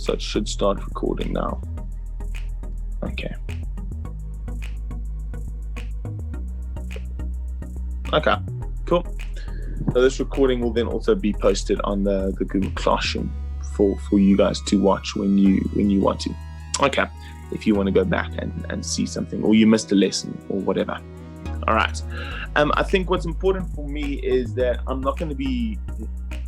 So it should start recording now. Okay. Okay, cool. So this recording will then also be posted on the Google Classroom for you guys to watch when you want to. Okay, if you want to go back and see something, or you missed a lesson or whatever. All right. I think what's important for me is that I'm not going to be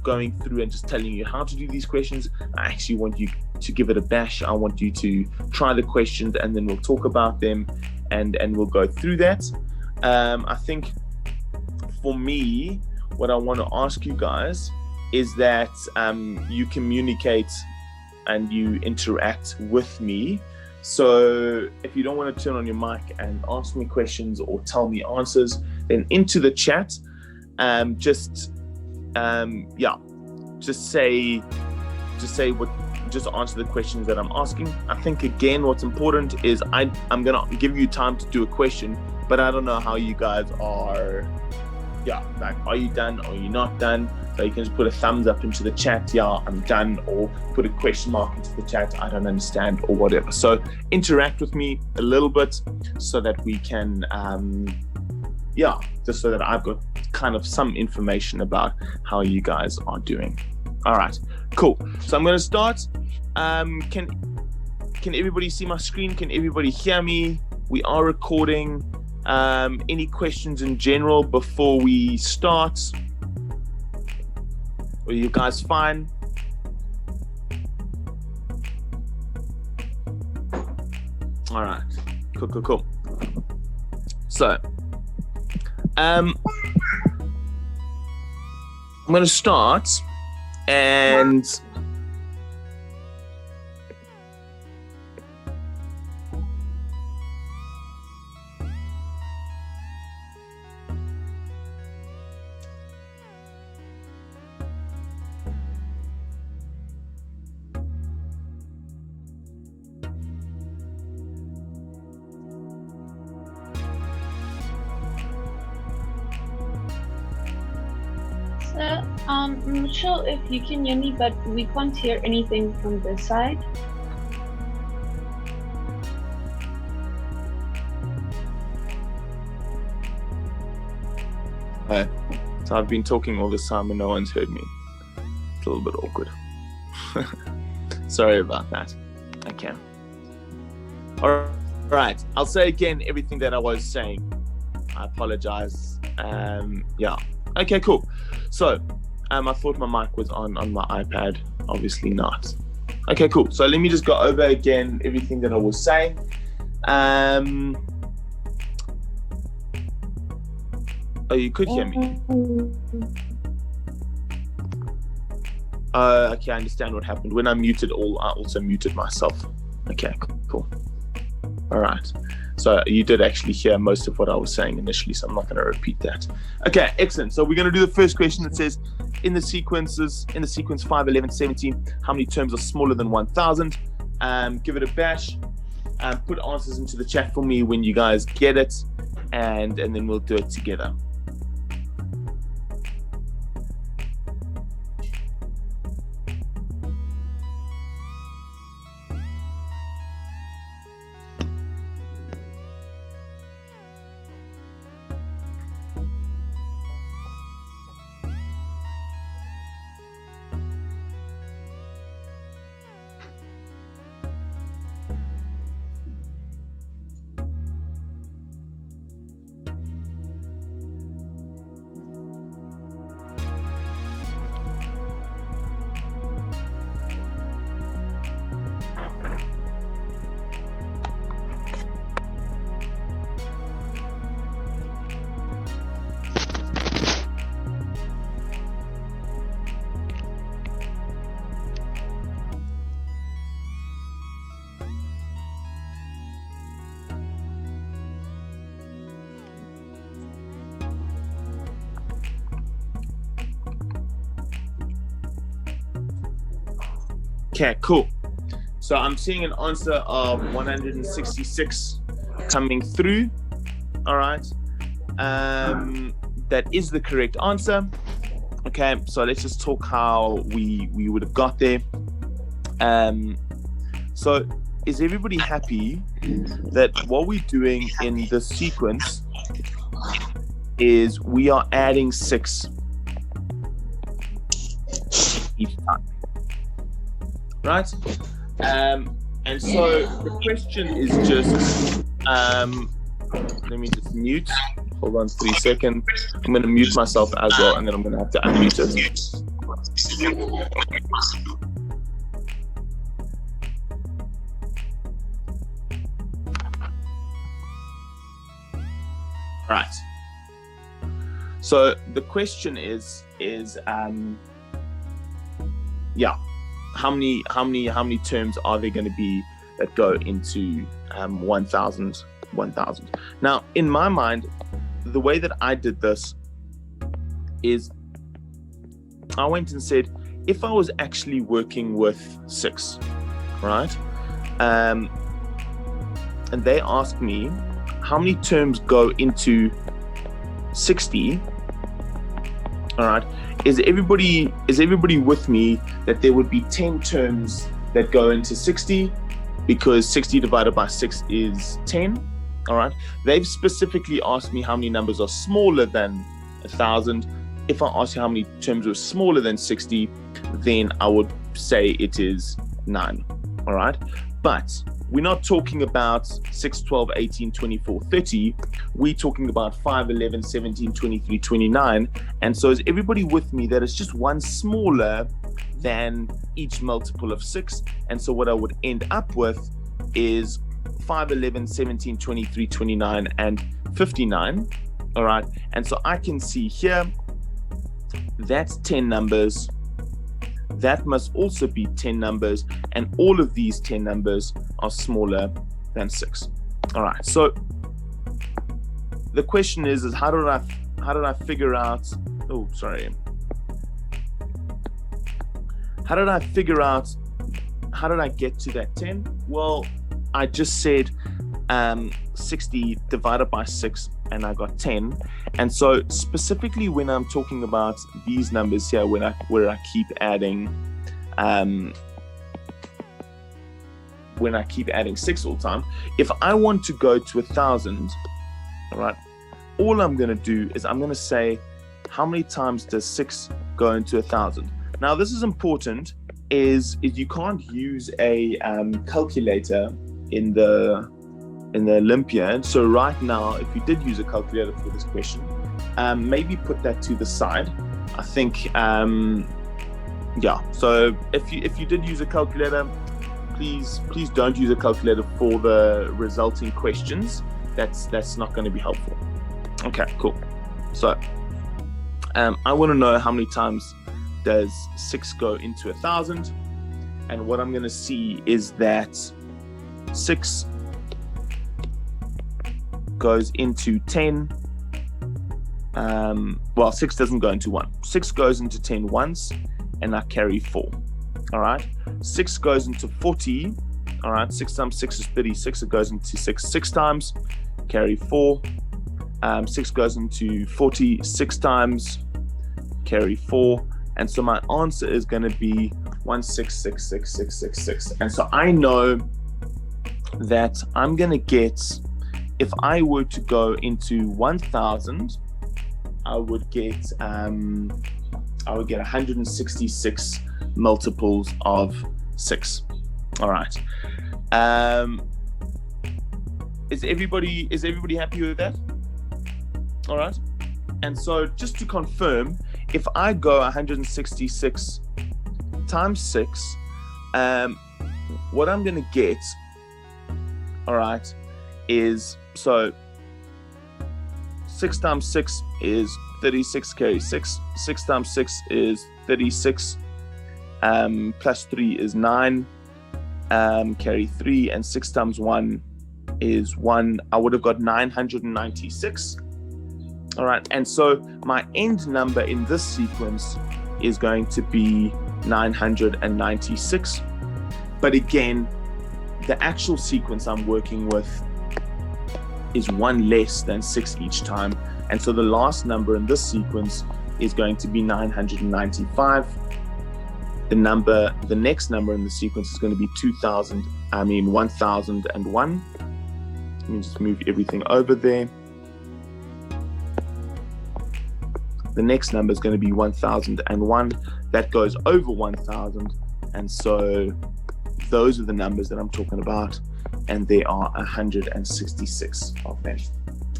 going through and just telling you how to do these questions. I actually want you to give it a bash. I want you to try the questions, and then we'll talk about them and we'll go through that. I think for me, what I want to ask you guys is that you communicate and you interact with me. So if you don't want to turn on your mic and ask me questions or tell me answers, then into the chat, just answer the questions that I'm asking. I think again, what's important is I'm gonna give you time to do a question, but I don't know how you guys are. Like, are you done? Or are you not done? So you can just put a thumbs up into the chat, yeah, I'm done, or put a question mark into the chat, I don't understand, or whatever. So interact with me a little bit so that we can, just so that I've got kind of some information about how you guys are doing. All right, cool. So I'm going to start. Can everybody see my screen? Can everybody hear me? We are recording. Any questions in general before we start? Are you guys fine? All right, cool. So, I'm going to start and I'm not sure if you can hear me, but we can't hear anything from this side. Hi. So I've been talking all this time and no one's heard me. It's a little bit awkward. Sorry about that. Okay. All right. I'll say again everything that I was saying. I apologize. Okay, cool. So, I thought my mic was on my iPad. Obviously not. Okay, cool. So let me just go over again everything that I was saying. Oh, you could hear me. Okay, I understand what happened. When I muted I also muted myself. Okay, cool. All right. So you did actually hear most of what I was saying initially, so I'm not going to repeat that. Okay, excellent. So we're going to do the first question that says, in the sequence 5, 11, 17, how many terms are smaller than 1,000? Give it a bash. Put answers into the chat for me when you guys get it, and then we'll do it together. Okay, cool. So I'm seeing an answer of 166 coming through. All right. That is the correct answer. Okay, so let's just talk how we would have got there. So is everybody happy that what we're doing in this sequence is we are adding 6 each time, right? And so the question is just, let me just mute. Hold on 3 seconds. I'm going to mute myself as well, and then I'm going to have to unmute it. Right. So the question is how many terms are there going to be that go into 1,000? Now, in my mind, the way that I did this is I went and said, if I was actually working with 6, right? And they asked me how many terms go into 60. All right. Is everybody with me that there would be 10 terms that go into 60 because 60 divided by 6 is 10? All right. They've specifically asked me how many numbers are smaller than 1,000. If I ask you how many terms are smaller than 60, then I would say it is 9. All right. But we're not talking about 6, 12, 18, 24, 30. We're talking about 5, 11, 17, 23, 29. And so is everybody with me that it's just one smaller than each multiple of 6? And so what I would end up with is 5, 11, 17, 23, 29, and 59. All right. And so I can see here, that's 10 numbers. That must also be 10 numbers, and all of these 10 numbers are smaller than 6. All right. So the question is how did I figure out? Oh, sorry. How did I figure out? How did I get to that 10? Well, I just said 60 divided by 6, and I got 10. And so specifically when I'm talking about these numbers here, where I keep adding 6 all the time, if I want to go to 1,000, all right, all I'm going to do is I'm going to say, how many times does 6 go into 1,000? Now, this is important, is you can't use a calculator in the Olympiad. So right now, if you did use a calculator for this question, maybe put that to the side. I think, so if you did use a calculator, please don't use a calculator for the resulting questions. That's not going to be helpful. Okay, cool. So I want to know how many times does 6 go into 1,000, and what I'm going to see is that 6 goes into 10. 6 doesn't go into 1. 6 goes into 10 once, and I carry 4. All right. 6 goes into 40. All right. 6 times 6 is 36. It goes into 6 times, carry 4. 6 goes into 40 6 times, carry 4. And so my answer is going to be 16666666. And so I know that I'm going to get, if I were to go into 1,000, I would get 166 multiples of 6. All right. Is everybody happy with that? All right. And so just to confirm, if I go 166 times 6, what I'm going to get, all right, is, so 6 times 6 is 36, carry 6. 6 times 6 is 36, plus 3 is 9, carry 3, and 6 times 1 is 1. I would have got 996. All right, and so my end number in this sequence is going to be 996. But again, the actual sequence I'm working with is 1 less than 6 each time. And so the last number in this sequence is going to be 995. the next number in the sequence is going to be 1001. Let me just move everything over there. The next number is going to be 1001. That goes over 1000. And so those are the numbers that I'm talking about. And there are 166 of them.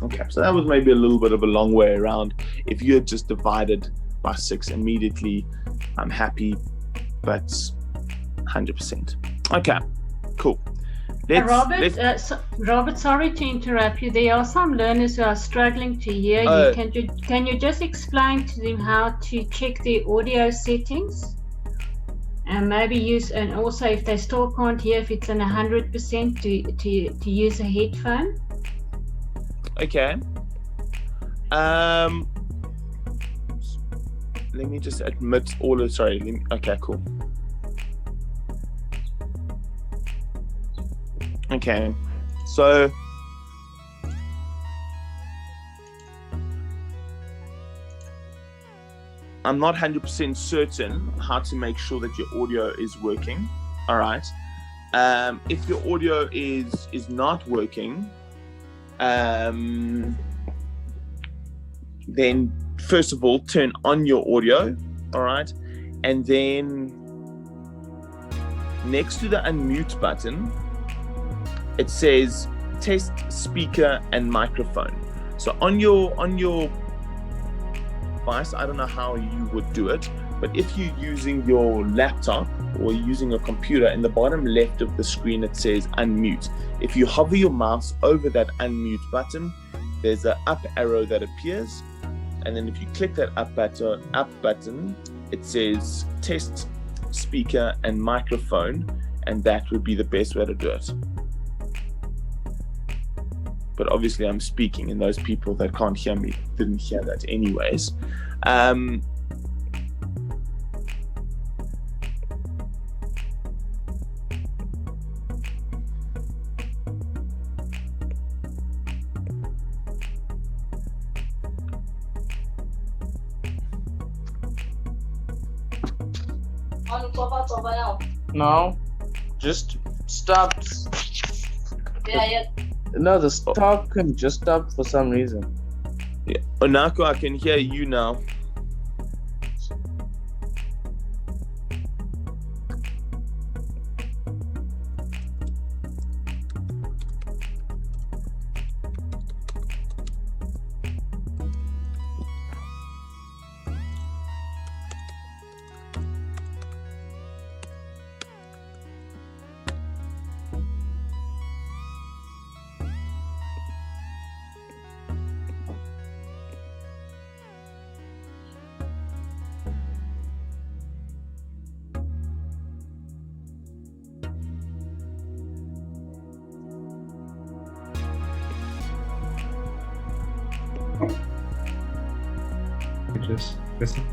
Okay, so that was maybe a little bit of a long way around. If you had just divided by 6 immediately, I'm happy, but 100%. Okay, cool. Robert, sorry to interrupt you. There are some learners who are struggling to hear you. Can you just explain to them how to check their audio settings? And maybe use, and also if they still can't hear, if it's in 100%, to use a headphone? Okay. Let me just admit all of, okay, cool. Okay, so I'm not 100% certain how to make sure that your audio is working. All right. If your audio is not working, then first of all, turn on your audio. All right, and then next to the unmute button, it says test speaker and microphone. So on your device, I don't know how you would do it, but if you're using your laptop or using a computer, in the bottom left of the screen it says unmute. If you hover your mouse over that unmute button, there's an up arrow that appears, and then if you click that up button, it says test speaker and microphone, and that would be the best way to do it. But obviously I'm speaking, and those people that can't hear me didn't hear that anyways. No, just stops. Yeah. No, the talk can just stop for some reason. Yeah. Onako, I can hear you now. Just listen.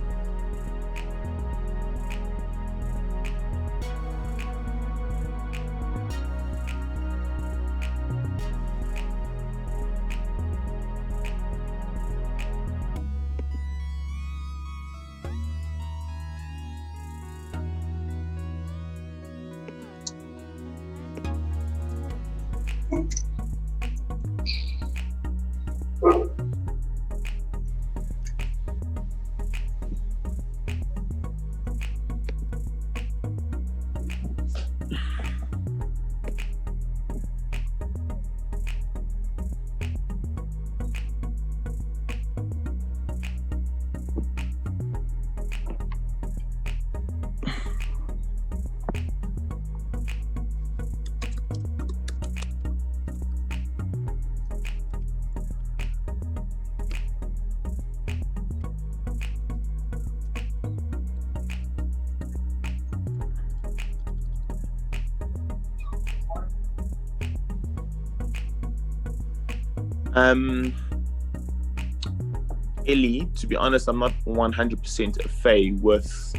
Ellie, to be honest, I'm not 100% a fay with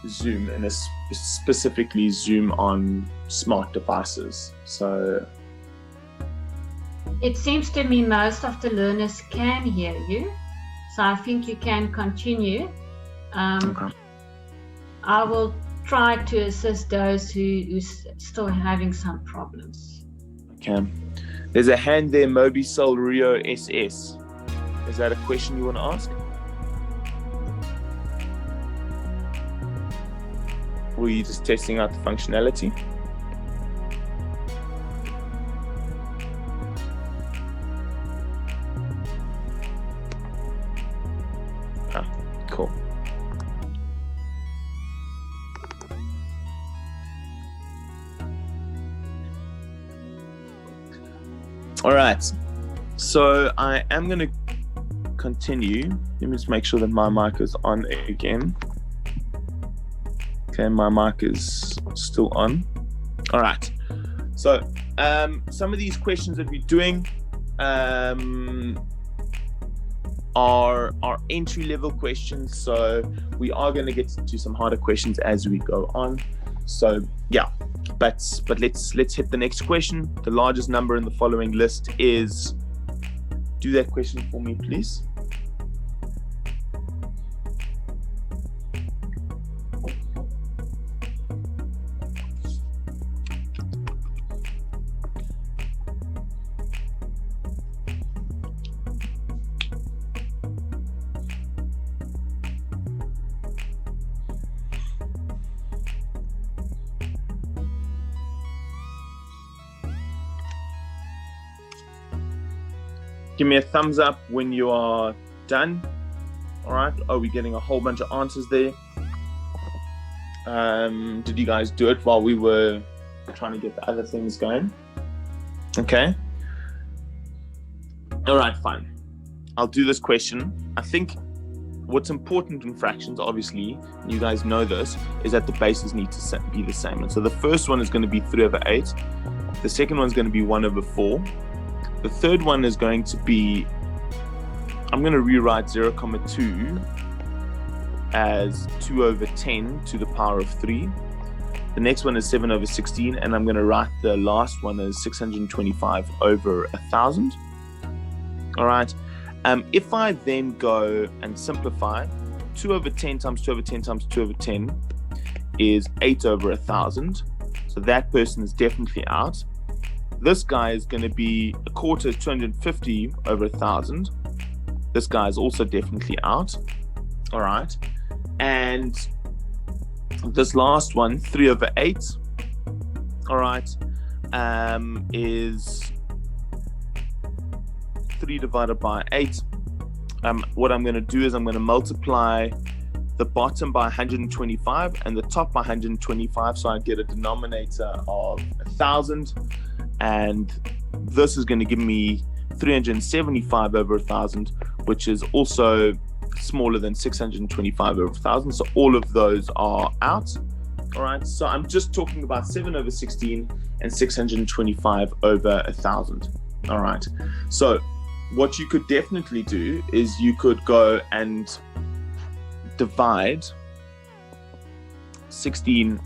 Zoom, and specifically Zoom on smart devices. So it seems to me most of the learners can hear you, so I think you can continue. I will try to assist those who still having some problems. Okay. There's a hand there, Moby Sol Rio SS. Is that a question you want to ask? Or are you just testing out the functionality? Cool. All right. So I am going to continue. Let me just make sure that my mic is on again. Okay, my mic is still on. All right. So some of these questions that we're doing are entry-level questions. So we are going to get to some harder questions as we go on. So yeah, but let's hit the next question. The largest number in the following list is. Do that question for me, please. Give me a thumbs up when you are done. All right. Are we getting a whole bunch of answers there? Did you guys do it while we were trying to get the other things going? Okay. All right, fine. I'll do this question. I think what's important in fractions, obviously, and you guys know this, is that the bases need to be the same. And so the first one is going to be 3/8. The second one is going to be 1/4. The third one is going to be, I'm going to rewrite 0,2 as 2/10 to the power of 3. The next one is 7/16, and I'm going to write the last one as 625/1000. All right. If I then go and simplify, 2/10 times 2/10 times 2/10 is 8/1000. So that person is definitely out. This guy is going to be 1/4 is 250/1000. This guy is also definitely out. All right. And this last one, 3/8, all right, is 3 divided by 8. What I'm going to do is I'm going to multiply the bottom by 125 and the top by 125, so I get a denominator of 1000. And this is going to give me 375/1000, which is also smaller than 625/1000. So all of those are out. All right. So I'm just talking about 7/16 and 625/1000. All right. So what you could definitely do is you could go and divide 16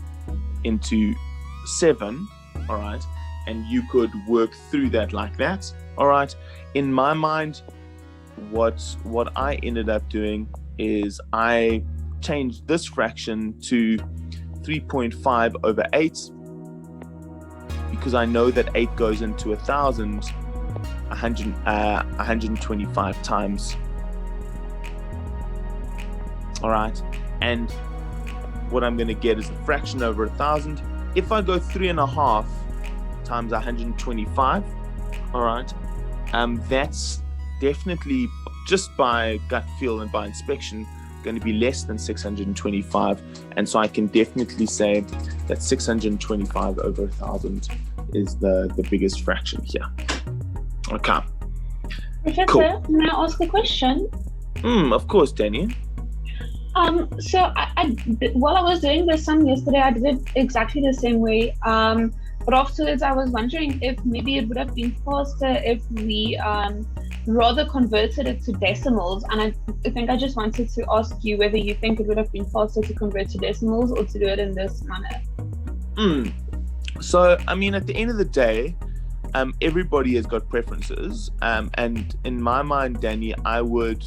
into 7. All right. And you could work through that like that. All right. In my mind, what I ended up doing is I changed this fraction to 3.5/8 because I know that 8 goes into 1,000 125 times. All right. And what I'm going to get is a fraction over 1,000. If I go 3.5 times 125, all right, that's definitely, just by gut feel and by inspection, going to be less than 625. And so I can definitely say that 625/1000 is the biggest fraction here. Okay. Professor, cool. Can I ask a question? Of course, Daniel. So while I was doing the sum yesterday, I did it exactly the same way. But afterwards, I was wondering if maybe it would have been faster if we rather converted it to decimals. And I think I just wanted to ask you whether you think it would have been faster to convert to decimals or to do it in this manner. So, I mean, at the end of the day, everybody has got preferences. And in my mind, Danny, I would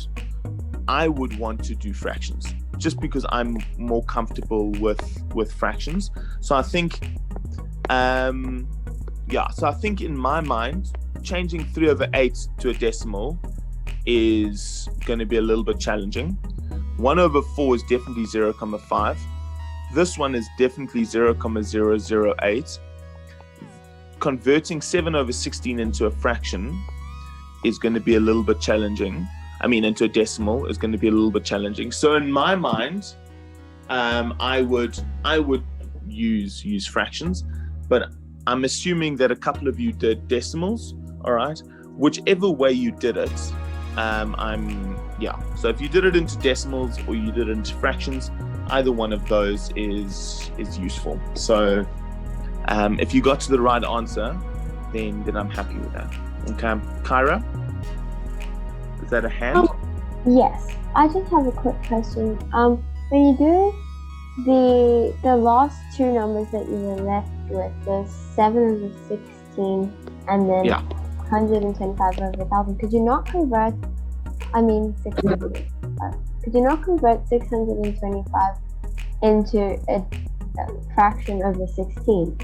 want to do fractions just because I'm more comfortable with fractions. So I think, so I think in my mind, changing 3/8 to a decimal is going to be a little bit challenging. 1/4 is definitely 0.5. This one is definitely 0.008. Converting 7/16 into a fraction is going to be a little bit challenging. I mean, into a decimal is going to be a little bit challenging. So in my mind, I would use fractions, but I'm assuming that a couple of you did decimals. All right, whichever way you did it, So if you did it into decimals or you did it into fractions, either one of those is useful. So if you got to the right answer, then I'm happy with that. Okay, Kyra, is that a hand? Yes, I just have a quick question. When you do the last two numbers that you were left with, the 7/16 and then 125/1000, could you not convert? 625. Could you not convert 625 into a fraction of the 16?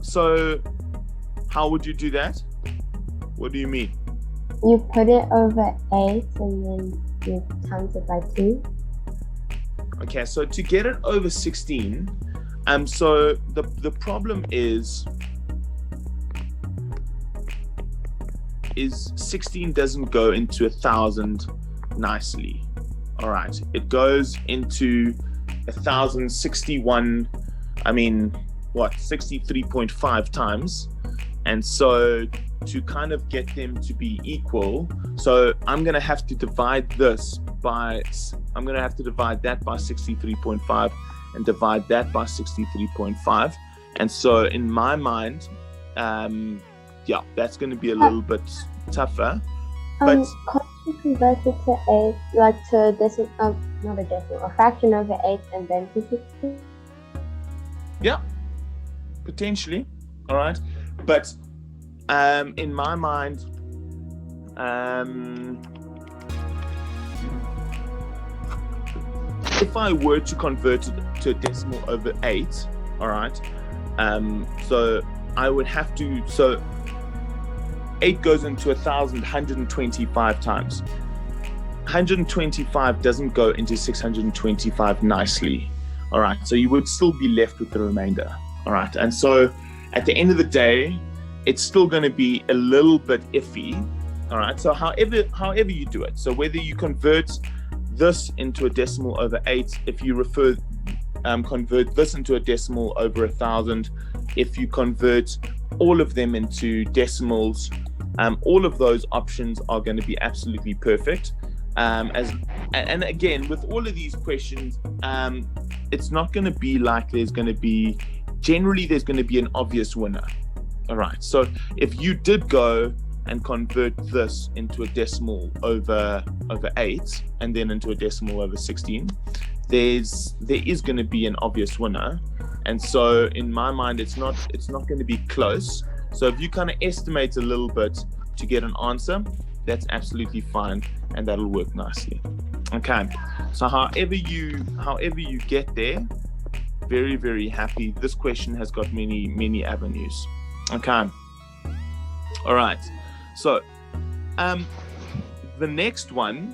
So how would you do that? What do you mean? You put it over 8 and then you times it by 2. Okay, so to get it over 16, so the problem is 16 doesn't go into 1,000 nicely. All right, it goes into 1,061. 63.5 times. And so to kind of get them to be equal, so I'm going to have to divide that by 63.5 and divide that by 63.5. And so in my mind, that's going to be a little bit tougher. But can't you convert it to 8, like to a decimal, not a decimal, a fraction over 8 and then to 16? Yeah, potentially. All right. But in my mind, if I were to convert it to a decimal over 8, all right, so I would have to, so 8 goes into 1,125 times. 125 doesn't go into 625 nicely. All right, so you would still be left with the remainder. All right, and so at the end of the day, it's still going to be a little bit iffy. All right, so however you do it, so whether you convert this into a decimal over 8, if you convert this into a decimal over 1,000, if you convert all of them into decimals, all of those options are going to be absolutely perfect. And again, with all of these questions, it's not going to be like there's going to be an obvious winner. All right. So if you did go and convert this into a decimal over 8 and then into a decimal over 16, there is going to be an obvious winner. And so in my mind, it's not going to be close. So if you kind of estimate a little bit to get an answer, that's absolutely fine, and that'll work nicely. Okay, so however you get there, very, very happy. This question has got many avenues. Okay, all right. So the next one,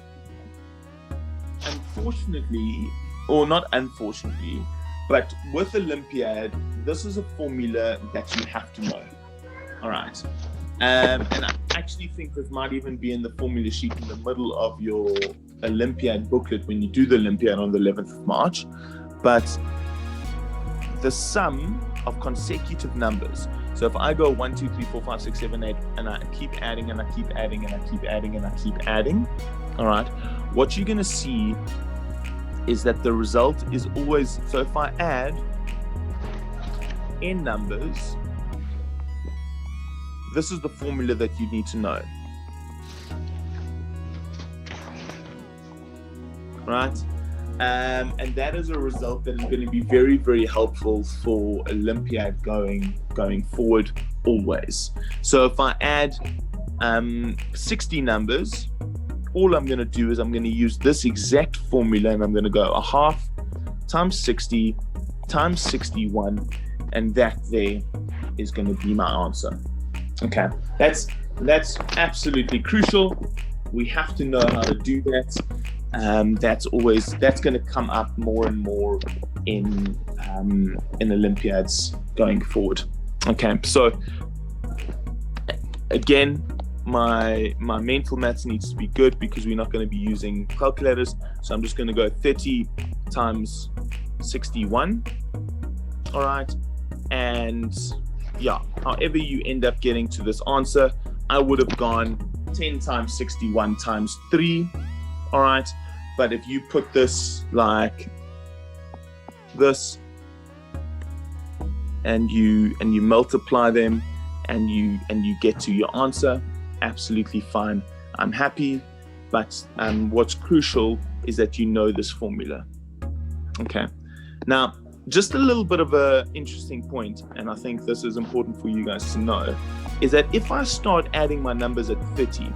unfortunately, or not unfortunately, but with Olympiad, this is a formula that you have to know. All right. And I actually think this might even be in the formula sheet in the middle of your Olympiad booklet when you do the Olympiad on the 11th of March. But the sum of consecutive numbers. So if I go 1, 2, 3, 4, 5, 6, 7, 8, and I keep adding and I keep adding and I keep adding and I keep adding, all right, what you're going to see is that the result is always, so if I add n numbers, this is the formula that you need to know. Right? And that is a result that is going to be very, very helpful for Olympiad going forward always. So if I add 60 numbers, all I'm going to do is I'm going to use this exact formula, and I'm going to go 1/2 times 60 times 61, and that there is going to be my answer. Okay, that's absolutely crucial. We have to know how to do that. That's going to come up more and more in Olympiads going forward. Okay, so again, my mental maths needs to be good because we're not going to be using calculators. So I'm just going to go 30 times 61. All right, and yeah, however you end up getting to this answer, I would have gone 10 times 61 times 3. All right, but if you put this like this, and you multiply them, and you get to your answer, absolutely fine. I'm happy, but what's crucial is that you know this formula. Okay, now just a little bit of an interesting point, and I think this is important for you guys to know, is that if I start adding my numbers at 30,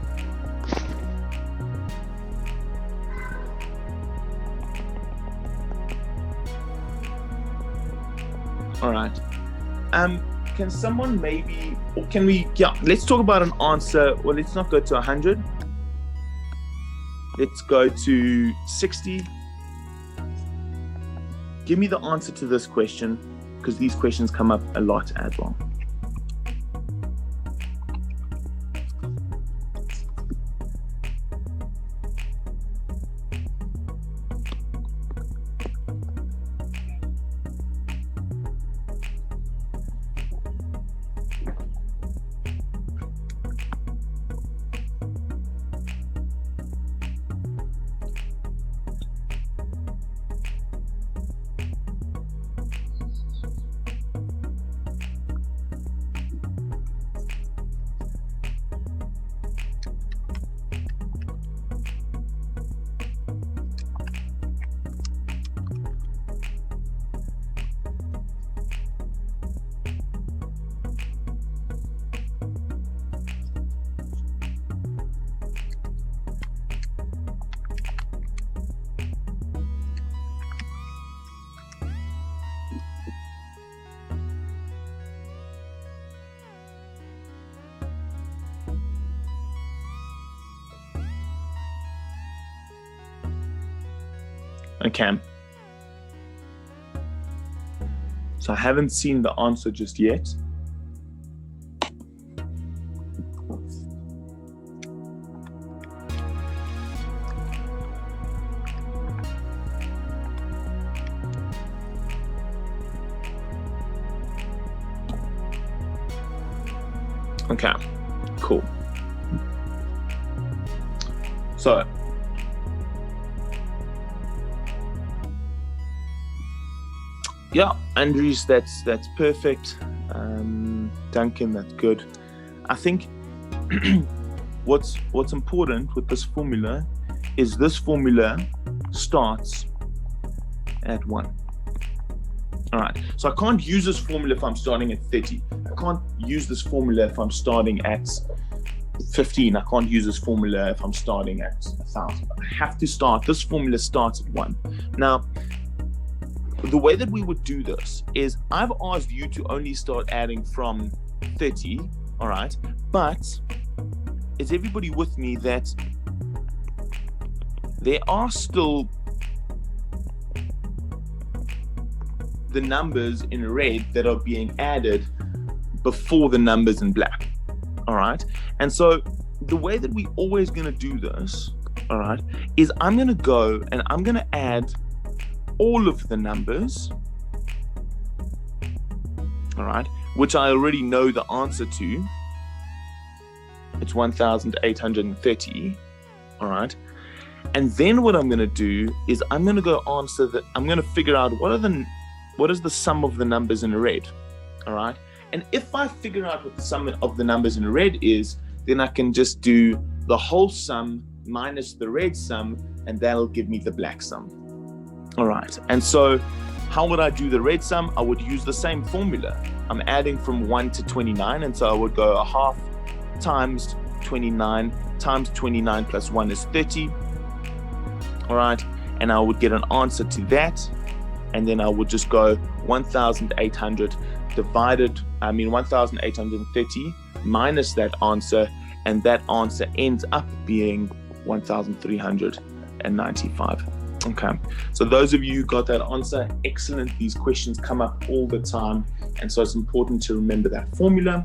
all right, can someone maybe, or can we, yeah, let's talk about an answer. Well, let's not go to 100. Let's go to 60. Give me the answer to this question, because these questions come up a lot as well. Okay. So I haven't seen the answer just yet. Okay, cool. So yeah, Andrews, that's perfect. Duncan, that's good. I think what's important with this formula is this formula starts at 1. All right, so I can't use this formula if I'm starting at 30. I can't use this formula if I'm starting at 15. I can't use this formula if I'm starting at 1,000. I have to start, this formula starts at 1. Now, the way that we would do this is I've asked you to only start adding from 30, all right? But is everybody with me that there are still the numbers in red that are being added before the numbers in black, all right? And so the way that we always gonna do this, all right, is I'm gonna go and I'm gonna add all of the numbers, all right, which I already know the answer to. It's 1,830, all right. And then what I'm going to do is I'm going to go answer that. I'm going to figure out what is the sum of the numbers in red, all right. And if I figure out what the sum of the numbers in red is, then I can just do the whole sum minus the red sum, and that'll give me the black sum. All right, and so how would I do the red sum? I would use the same formula. I'm adding from 1 to 29, and so I would go 1/2 times 29 times 29 plus 1 is 30. All right, and I would get an answer to that, and then I would just go 1,800 1,830 minus that answer, and that answer ends up being 1,395. Okay, so those of you who got that answer, excellent. These questions come up all the time, and so it's important to remember that formula.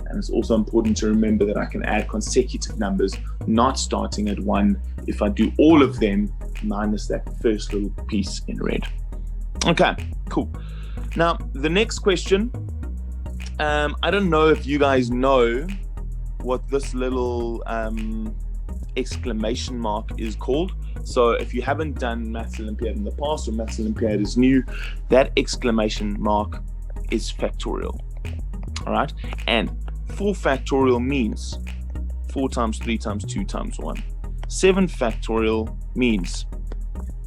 And it's also important to remember that I can add consecutive numbers, not starting at 1, if I do all of them minus that first little piece in red. Okay, cool. Now, the next question, I don't know if you guys know what this little exclamation mark is called. So if you haven't done Maths Olympiad in the past, or Maths Olympiad is new, that exclamation mark is factorial. All right, and 4 factorial means 4 times 3 times 2 times 1. 7 factorial means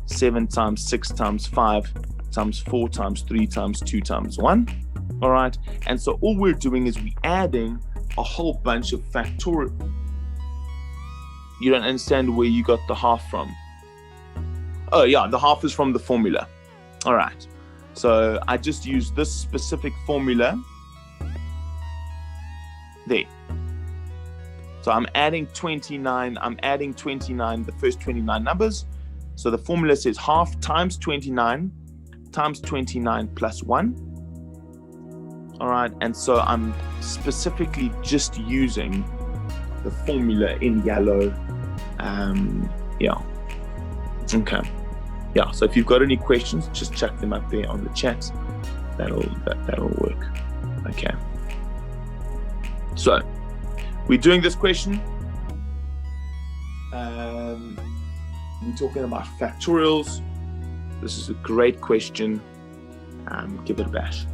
7 times 6 times 5 times 4 times 3 times 2 times 1. All right, and so all we're doing is we're adding a whole bunch of factorial. You don't understand where you got the half from? Oh yeah, the half is from the formula. All right, so I just used this specific formula there. So I'm adding 29, the first 29 numbers. So the formula says half times 29 times 29 plus 1. All right, and so I'm specifically just using the formula in yellow. Yeah, okay. Yeah, so if you've got any questions, just chuck them up there on the chat. That'll work. Okay. So we're doing this question. We're talking about factorials. This is a great question. Give it a bash.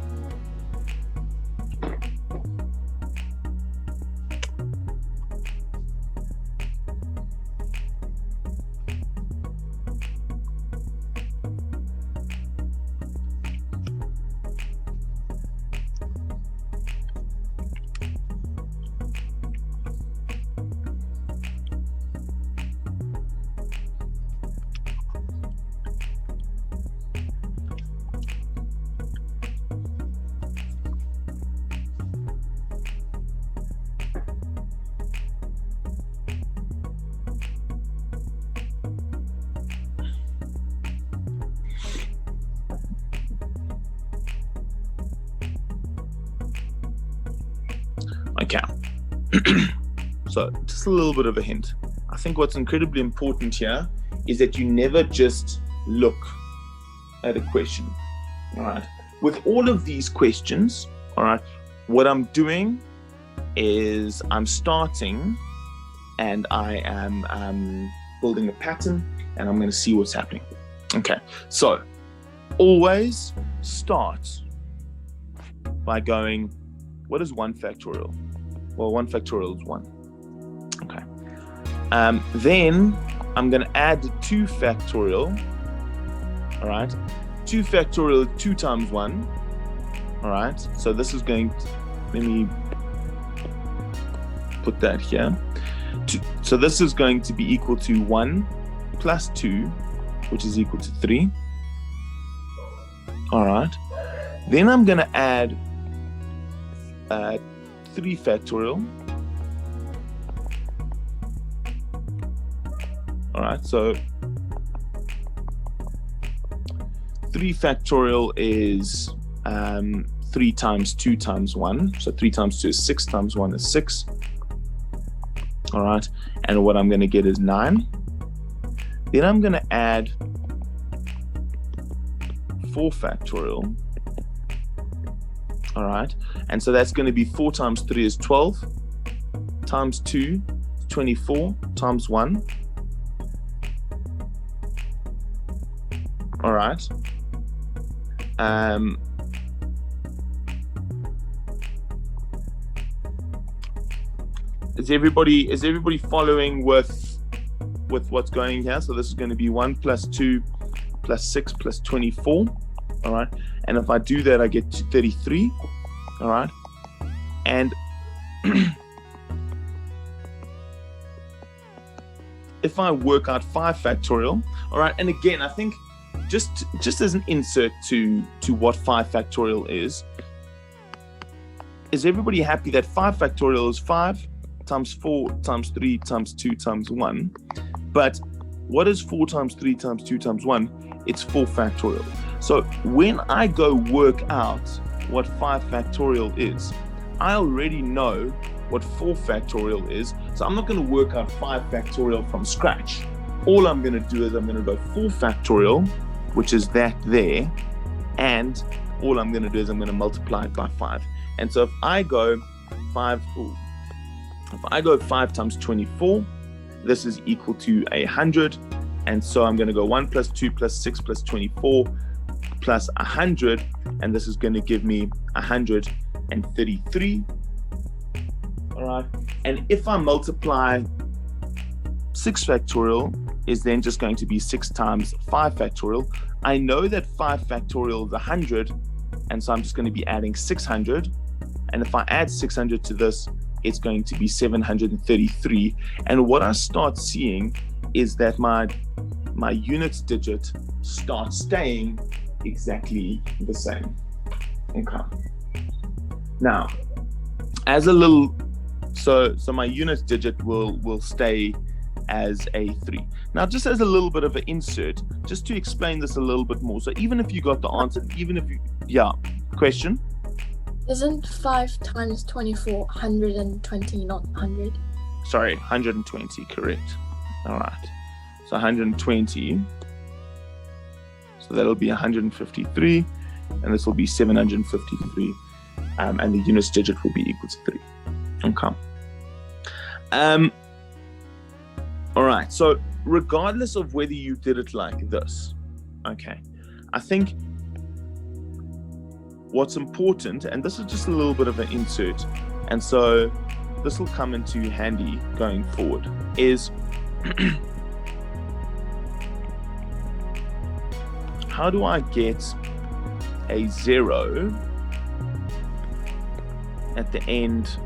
Okay. So just a little bit of a hint. I think what's incredibly important here is that you never just look at a question. All right. With all of these questions, all right, what I'm doing is I'm starting and I am building a pattern, and I'm going to see what's happening. Okay. So always start by going, what is 1 factorial? Well, 1 factorial is 1. Okay. Then I'm going to add 2 factorial. All right. 2 factorial, 2 times 1. All right. So this is going to, let me put that here. So this is going to be equal to 1 plus 2, which is equal to 3. All right. Then I'm going to add 3 factorial. All right, so 3 factorial is 3 times 2 times 1. So 3 times 2 is 6 times 1 is 6. All right, and what I'm going to get is 9. Then I'm going to add 4 factorial. All right, and so that's going to be 4 times 3 is 12, times 2 is 24, times 1. All right. Is everybody following with what's going here? So this is going to be 1 plus 2 plus 6 plus 24. All right, and if I do that, I get to 33. All right, and if I work out 5 factorial, all right, and again, I think just as an insert to what 5 factorial is everybody happy that 5 factorial is 5 times 4 times 3 times 2 times 1? But what is 4 times 3 times 2 times 1? It's 4 factorial. So when I go work out what 5 factorial is, I already know what 4 factorial is. So I'm not going to work out 5 factorial from scratch. All I'm going to do is I'm going to go 4 factorial, which is that there, and all I'm going to do is I'm going to multiply it by 5. And so if I go 5 times 24, this is equal to 100. And so I'm going to go 1 plus 2 plus 6 plus 24 plus 100, and this is going to give me 133. All right. And if I multiply 6 factorial is then just going to be 6 times 5 factorial. I know that 5 factorial is 100, and so I'm just going to be adding 600. And if I add 600 to this, it's going to be 733. And what I start seeing is that my units digit starts staying exactly the same. Okay. Now, as a little, so my units digit will stay as a 3. Now, just as a little bit of an insert, just to explain this a little bit more. So even if you got the answer, even if you, question? Isn't 5 times 24 120, not 100? Sorry, 120, correct. All right. So 120. So that'll be 153, and this will be 753, and the units digit will be equal to 3. Okay. All right. So regardless of whether you did it like this, okay, I think what's important, and this is just a little bit of an insert, and so this will come into handy going forward, is how do I get a 0 at the end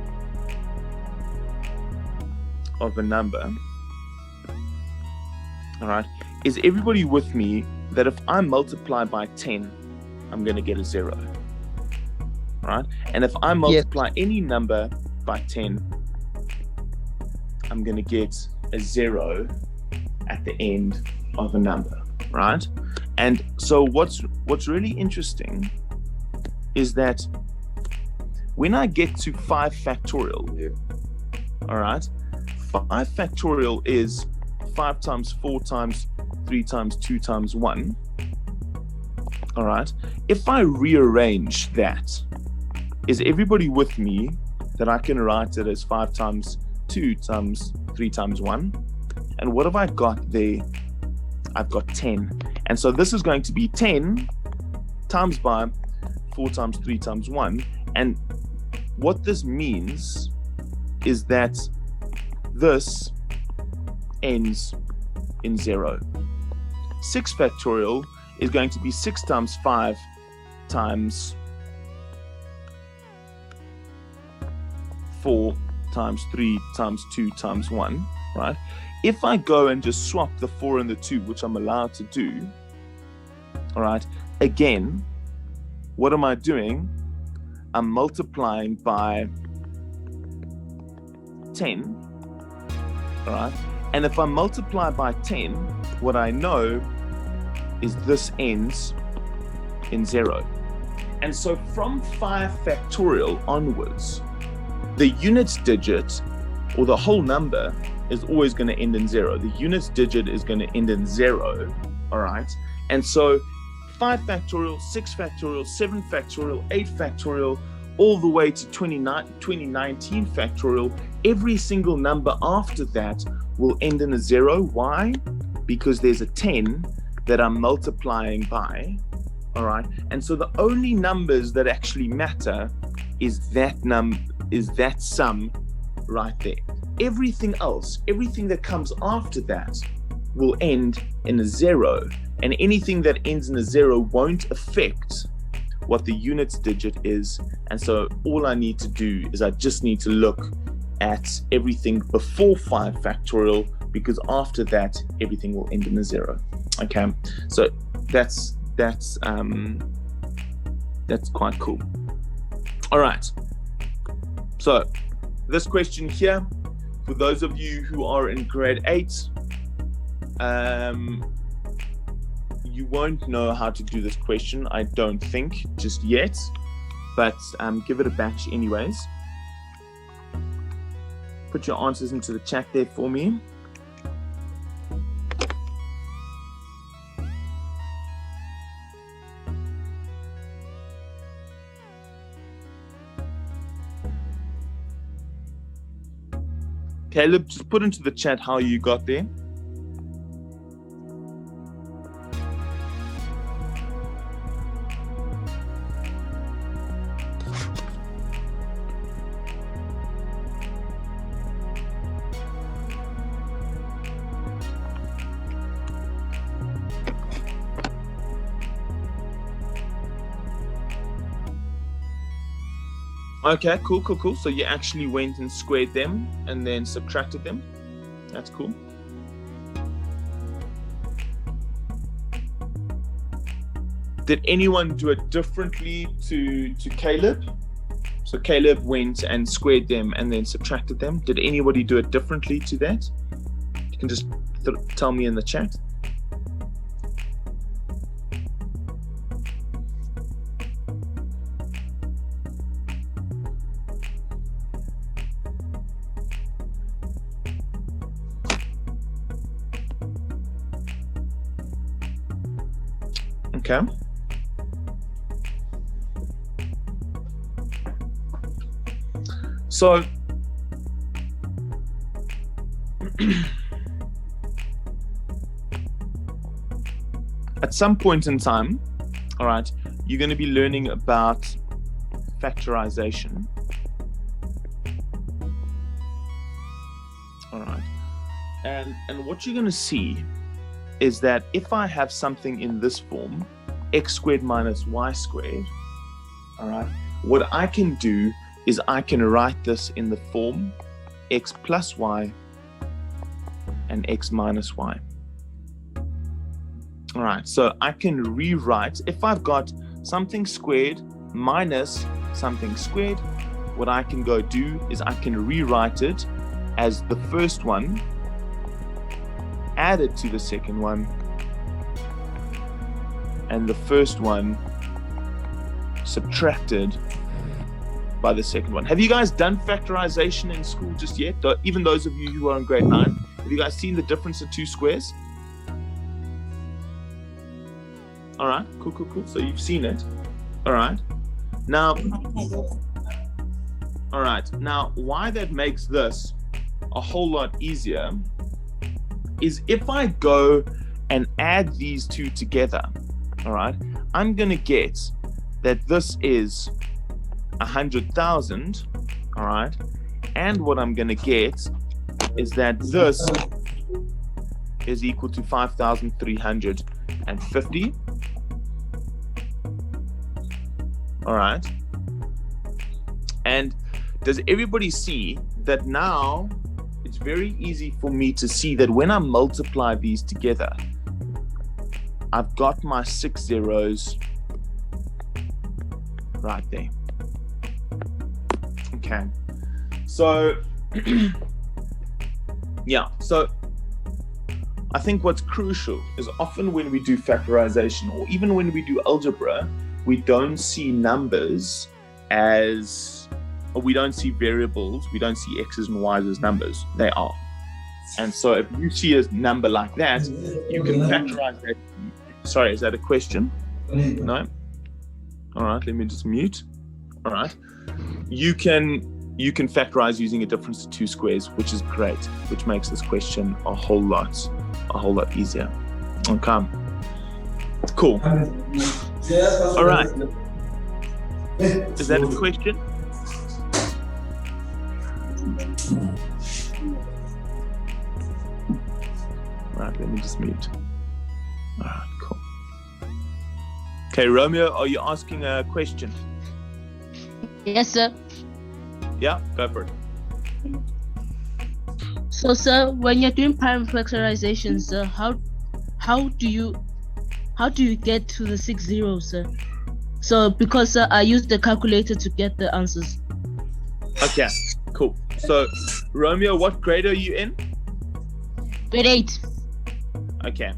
of a number? All right. Is everybody with me that if I multiply by 10, I'm going to get a 0? Right? And if I multiply any number by 10, I'm going to get a 0 at the end of a number, right? And so what's really interesting is that when I get to 5 factorial, all right, 5 factorial is 5 times 4 times 3 times 2 times 1, all right? If I rearrange that, is everybody with me that I can write it as 5 times 2 times 3 times 1? And what have I got there? I've got 10. And so this is going to be 10 times by 4 times 3 times 1. And what this means is that this ends in 0. 6 factorial is going to be 6 times 5 times 4 times 3 times 2 times 1, right? If I go and just swap the 4 and the 2, which I'm allowed to do, all right, again, what am I doing? I'm multiplying by 10, all right? And if I multiply by 10, what I know is this ends in 0. And so from 5 factorial onwards, the units digit, or the whole number, is always going to end in 0. The units digit is going to end in 0, all right? And so 5 factorial, 6 factorial, 7 factorial, 8 factorial, all the way to 2019 factorial, every single number after that will end in a 0. Why? Because there's a 10 that I'm multiplying by, all right? And so the only numbers that actually matter is that sum right there. Everything else, everything that comes after that will end in a 0, and anything that ends in a 0 won't affect what the units digit is. And so all I need to do is I just need to look at everything before 5 factorial because after that everything will end in a 0. Okay, so that's quite cool. All right, so this question here, for those of you who are in grade 8, you won't know how to do this question, I don't think, just yet, but give it a bash anyways. Put your answers into the chat there for me. Caleb, just put into the chat how you got there. Okay, cool. So you actually went and squared them and then subtracted them. That's cool. Did anyone do it differently to Caleb? So Caleb went and squared them and then subtracted them. Did anybody do it differently to that? You can just tell me in the chat. Okay. So at some point in time, all right, you're going to be learning about factorization. All right. And what you're going to see is that if I have something in this form, x squared minus y squared, all right, what I can do is I can write this in the form x plus y and x minus y. All right, so I can rewrite, if I've got something squared minus something squared, what I can go do is I can rewrite it as the first one added to the second one, and the first one subtracted by the second one. Have you guys done factorization in school just yet? Even those of you who are in grade 9, have you guys seen the difference of two squares? All right, cool. So you've seen it. All right. Now, why that makes this a whole lot easier is if I go and add these two together, all right, I'm going to get that this is 100,000, all right, and what I'm going to get is that this is equal to 5,350, all right. And does everybody see that now it's very easy for me to see that when I multiply these together, I've got my 6 zeros right there. Okay. So, yeah. So, I think what's crucial is often when we do factorization or even when we do algebra, we don't see numbers as, or we don't see variables, we don't see x's and y's as numbers. They are. And so if you see a number like that, you can factorize that. Sorry, is that a question? No? All right, let me just mute. All right. You can factorize using a difference of two squares, which is great, which makes this question a whole lot easier. Okay. Cool. All right. Is that a question? Right, let me just mute. All right, cool. Okay, Romeo, are you asking a question? Yes, sir. Yeah, go for it. So, sir, when you're doing prime factorization, sir, how do you get to the 6 zeros, sir? So, because I used the calculator to get the answers. Okay, cool. So, Romeo, what grade are you in? Grade 8. Okay,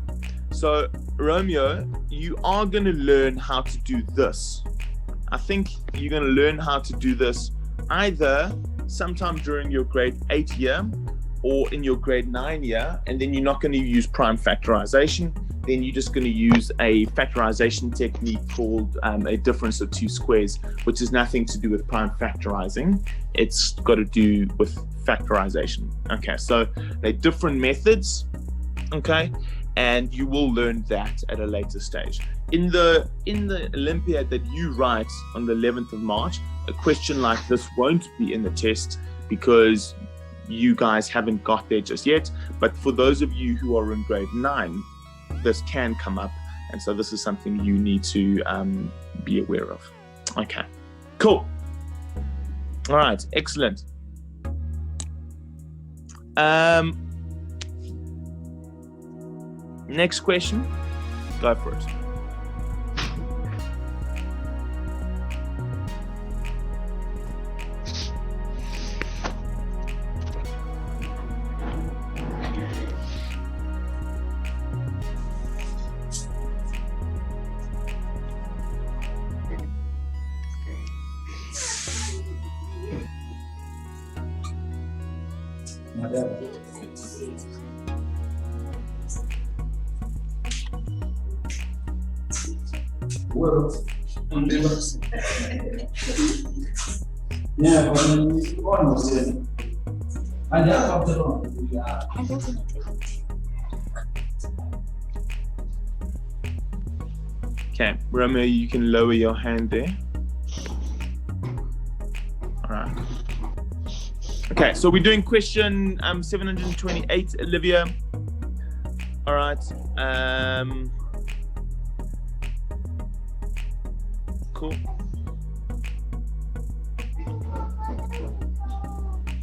so Romeo, you are going to learn how to do this. I think you're going to learn how to do this either sometime during your grade 8 year or in your grade 9 year, and then you're not going to use prime factorization. Then you're just going to use a factorization technique called a difference of two squares, which has nothing to do with prime factorizing. It's got to do with factorization. Okay, so they're different methods, okay, and you will learn that at a later stage. In the Olympiad that you write on the 11th of March, a question like this won't be in the test because you guys haven't got there just yet. But for those of you who are in grade 9, this can come up, and so this is something you need to be aware of. Okay, cool. All right, excellent. Next question, go for it. Okay, Romeo, you can lower your hand there. All right. Okay, so we're doing question 728, Olivia. All right. Cool.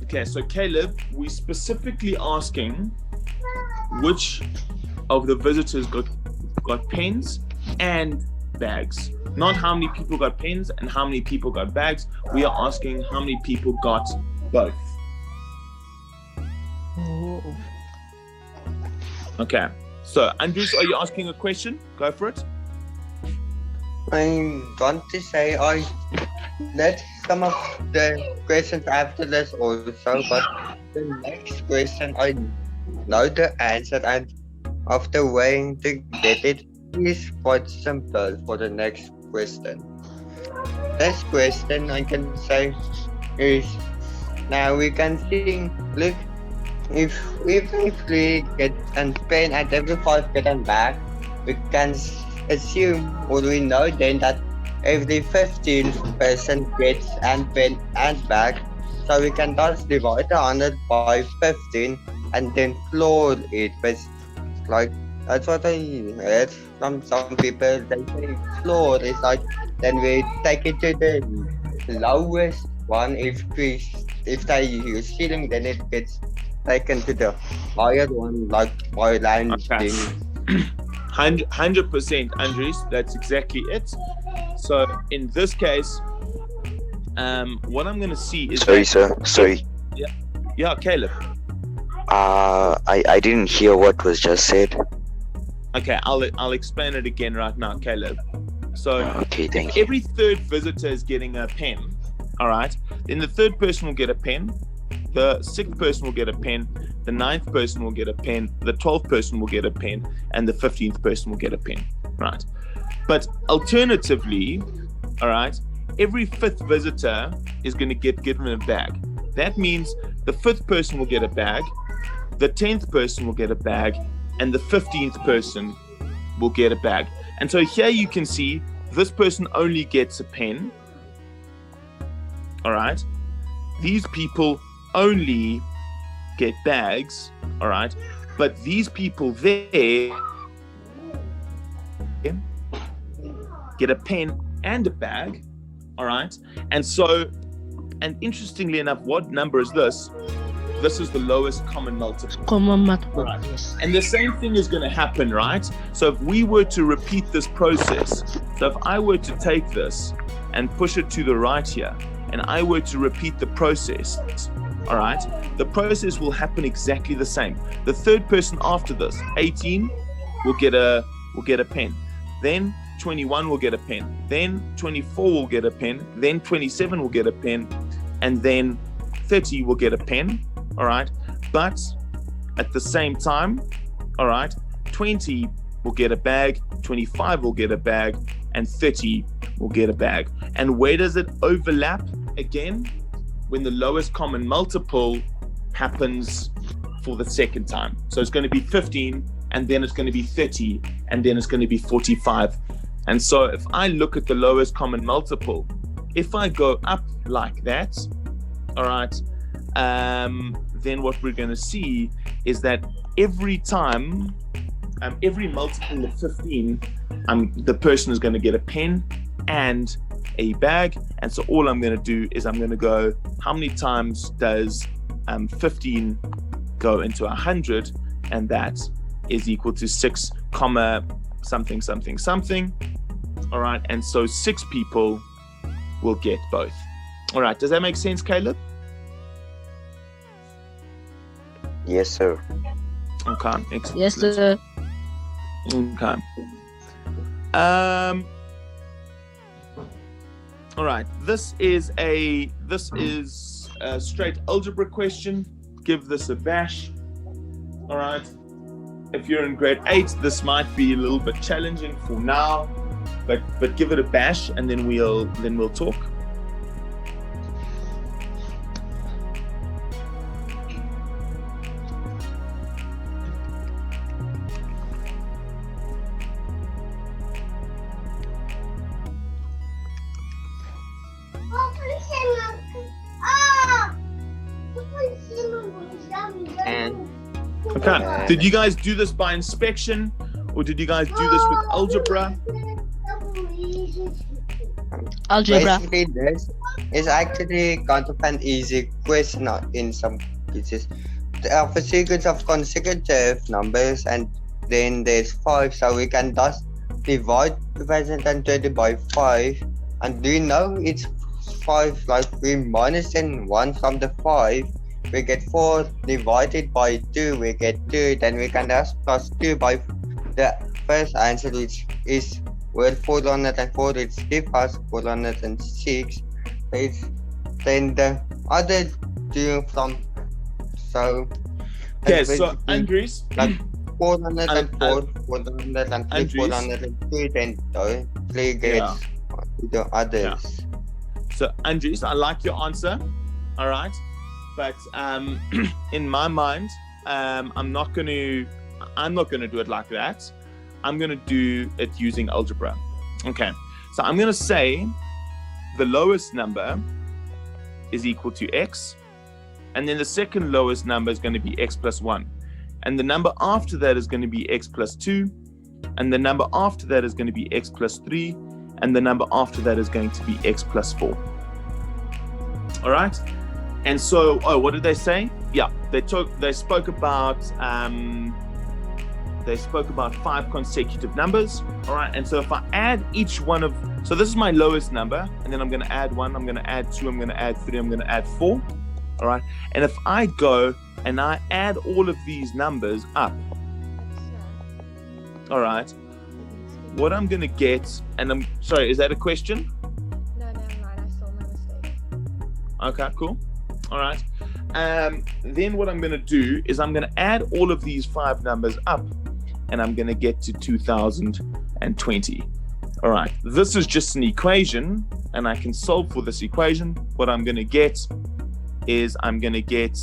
Okay, so Caleb, we're specifically asking which of the visitors got pens and bags. Not how many people got pens and how many people got bags. We are asking how many people got both. Oh. Okay, so Andrews, are you asking a question? Go for it. I want to say I did some of the questions after this also, but the next question I know the answer, and after waiting to get it is quite simple for the next question. This question I can say is, now we can see, look, if we get a pen and every 5 get them back, we can assume, or we know then, that every 15th person gets a pen and bag. So we can thus divide 100 by 15 and then floor it with, like, that's what I heard from some people. They say floor is like, then we take it to the lowest one. If they use ceiling, then it gets taken to the higher one, like by landing. Okay. 100%, Andres, that's exactly it. So in this case, what I'm going to see is... Sorry. Yeah, Caleb. I didn't hear what was just said. Okay, I'll explain it again right now, Caleb. So okay, thank you. Every third visitor is getting a pen, all right? Then the third person will get a pen, the 6th person will get a pen, the 9th person will get a pen, the 12th person will get a pen, and the 15th person will get a pen, right? But alternatively, all right, every 5th visitor is going to get given a bag. That means the 5th person will get a bag, the 10th person will get a bag, and the 15th person will get a bag. And so here you can see this person only gets a pen, all right? These people only get bags, all right? But these people there get a pen and a bag, all right? And so, and interestingly enough, what number is this? this is the lowest common multiple. Common multiple. Right. Yes. And the same thing is going to happen, right? So if we were to repeat this process, so if I were to take this and push it to the right here, and I were to repeat the process, all right, the process will happen exactly the same. The third person after this, 18, will get a pen. Then 21 will get a pen. Then 24 will get a pen. Then 27 will get a pen. And then 30 will get a pen. All right. But at the same time, all right, 20 will get a bag, 25 will get a bag, and 30 will get a bag. And where does it overlap again? When the lowest common multiple happens for the second time. So it's going to be 15, and then it's going to be 30, and then it's going to be 45. And so if I look at the lowest common multiple, if I go up like that, all right, then what we're going to see is that every time, every multiple of 15, the person is going to get a pen and a bag. And so all I'm going to do is I'm going to go, how many times does 15 go into 100? And that is equal to 6 comma something something something. All right, and so 6 people will get both. All right, does that make sense, Caleb? Yes, sir. Okay, excellent. Yes, sir. Okay. All right, this is a straight algebra question. Give this a bash. All right. If you're in grade 8, this might be a little bit challenging for now, but give it a bash, and then we'll talk. Okay. Did you guys do this by inspection, or did you guys do this with algebra? Algebra. Basically, this is actually kind of an easy question in some cases. There are a sequence of consecutive numbers, and then there's 5, so we can thus divide 2020 by 5. And do you know it's 5, like we minus in 1 from the 5, we get 4, divided by 2, we get 2, then we can just plus 2 by the first answer, which is 404, which gives us 406. Then the other 2 from, so okay, so Andres, like 404, 403, Andres, 402, then 3 gets the others. Yeah. So Andres, I like your answer. All right. But in my mind, I'm not going to do it like that. I'm going to do it using algebra. Okay. So I'm going to say the lowest number is equal to x, and then the second lowest number is going to be x plus 1, and the number after that is going to be x plus 2, and the number after that is going to be x plus 3, and the number after that is going to be x plus 4. All right. And so, what did they say? Yeah, they spoke about 5 consecutive numbers. All right, and so if I add each one of, so this is my lowest number, and then I'm going to add 1, I'm going to add 2, I'm going to add 3, I'm going to add 4. All right, and if I go and I add all of these numbers up, all right, what I'm going to get, and I'm sorry, is that a question? No, never mind, I saw my mistake. Okay, cool. All right. Then what I'm going to do is I'm going to add all of these 5 numbers up, and I'm going to get to 2020. All right. This is just an equation, and I can solve for this equation. What I'm going to get is I'm going to get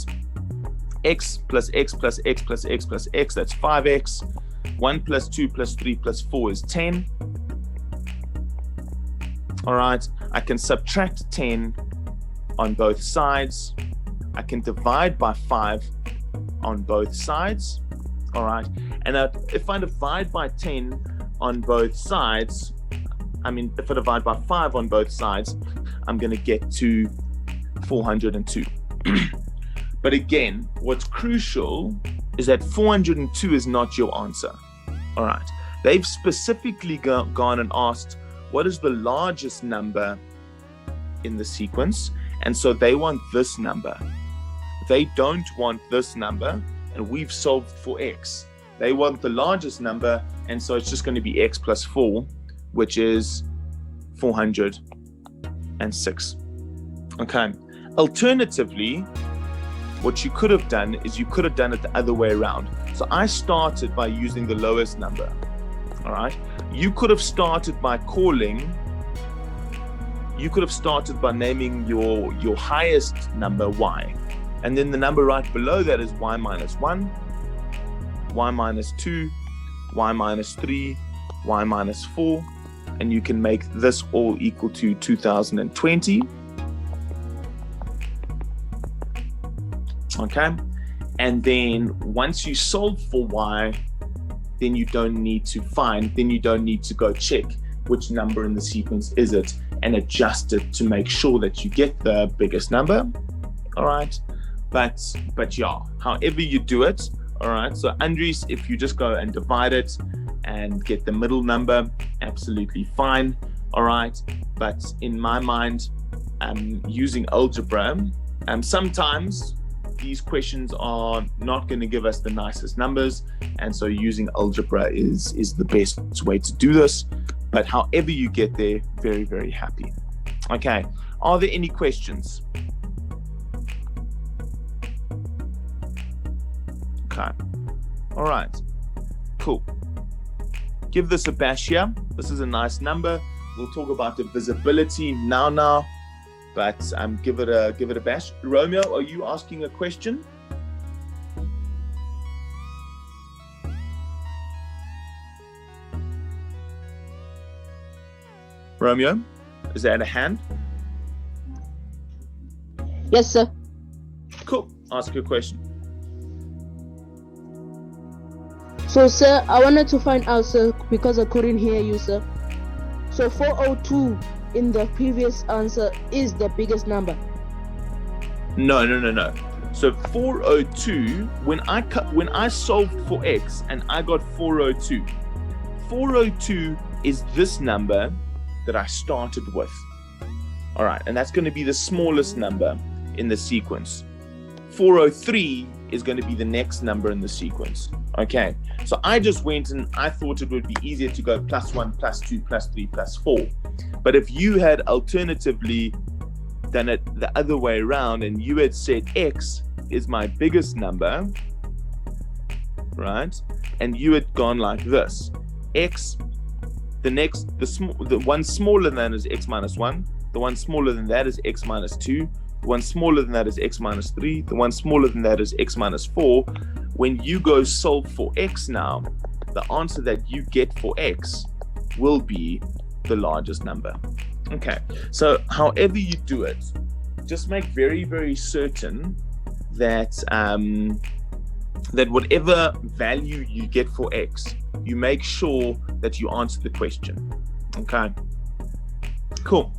x plus x plus x plus x plus x. That's 5x. 1 plus 2 plus 3 plus 4 is 10. All right. I can subtract 10 on both sides. I can divide by 5 on both sides. All right. And if I divide by 10 on both sides, if I divide by 5 on both sides, I'm going to get to 402. But again, what's crucial is that 402 is not your answer. All right. They've specifically gone and asked, what is the largest number in the sequence? And so they want this number. They don't want this number, and we've solved for x. They want the largest number, and so it's just going to be x plus 4, which is 406. Okay. Alternatively, what you could have done is you could have done it the other way around. So I started by using the lowest number. All right. You could have started by naming your highest number y. And then the number right below that is y minus 1, y minus 2, y minus 3, y minus 4. And you can make this all equal to 2020. Okay. And then once you solve for y, then you don't need to go check which number in the sequence is it and adjust it to make sure that you get the biggest number. All right. But yeah, however you do it. All right. So Andres, if you just go and divide it and get the middle number, absolutely fine. All right. But in my mind, using algebra, sometimes these questions are not going to give us the nicest numbers, and so using algebra is the best way to do this. But however you get there, very, very happy. Okay, are there any questions? Okay, all right, cool. Give this a bash here. This is a nice number. We'll talk about divisibility now. But give it a bash. Romeo, are you asking a question? Romeo, is that a hand? Yes, sir. Cool. Ask your question. So, sir, I wanted to find out, sir, because I couldn't hear you, sir. So 402 in the previous answer is the biggest number. No. So 402, when I solved for x and I got 402, 402 is this number that I started with. All right, and that's going to be the smallest number in the sequence. 403 is going to be the next number in the sequence. Okay, so I just went and I thought it would be easier to go plus 1, plus 2, plus 3, plus 4. But if you had alternatively done it the other way around and you had said x is my biggest number, right? And you had gone like this, x, the one smaller than that is x minus 1, the one smaller than that is x minus 2, the one smaller than that is x minus 3, the one smaller than that is x minus 4. When you go solve for x now, the answer that you get for x will be the largest number. Okay, so however you do it, just make very, very certain that that whatever value you get for x, you make sure that you answer the question. Okay, cool.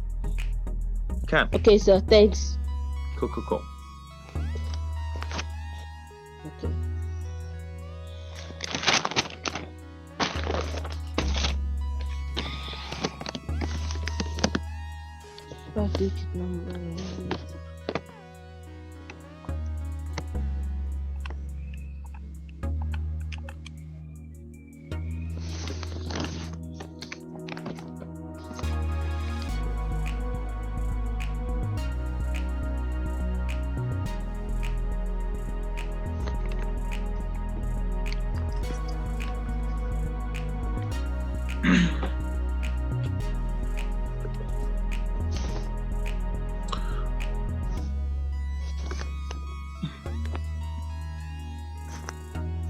Okay, sir, thanks. Cool. Okay. Digit number.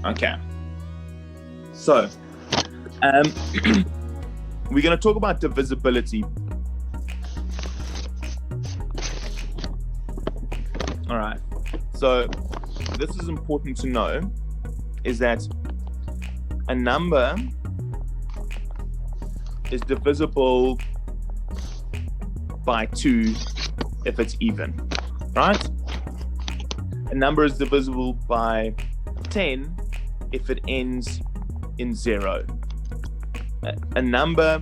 Okay, so we're going to talk about divisibility. All right, so this is important to know, is that a number is divisible by 2 if it's even, right? A number is divisible by 10 if it ends in 0. A number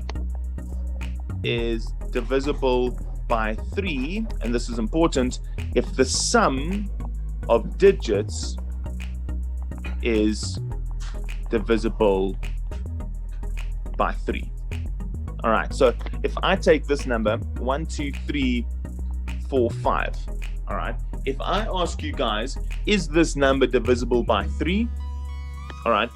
is divisible by 3, and this is important, if the sum of digits is divisible by 3. All right, so if I take this number 1, 2, 3, 4, 5, all right, if I ask you guys, is this number divisible by 3? All right,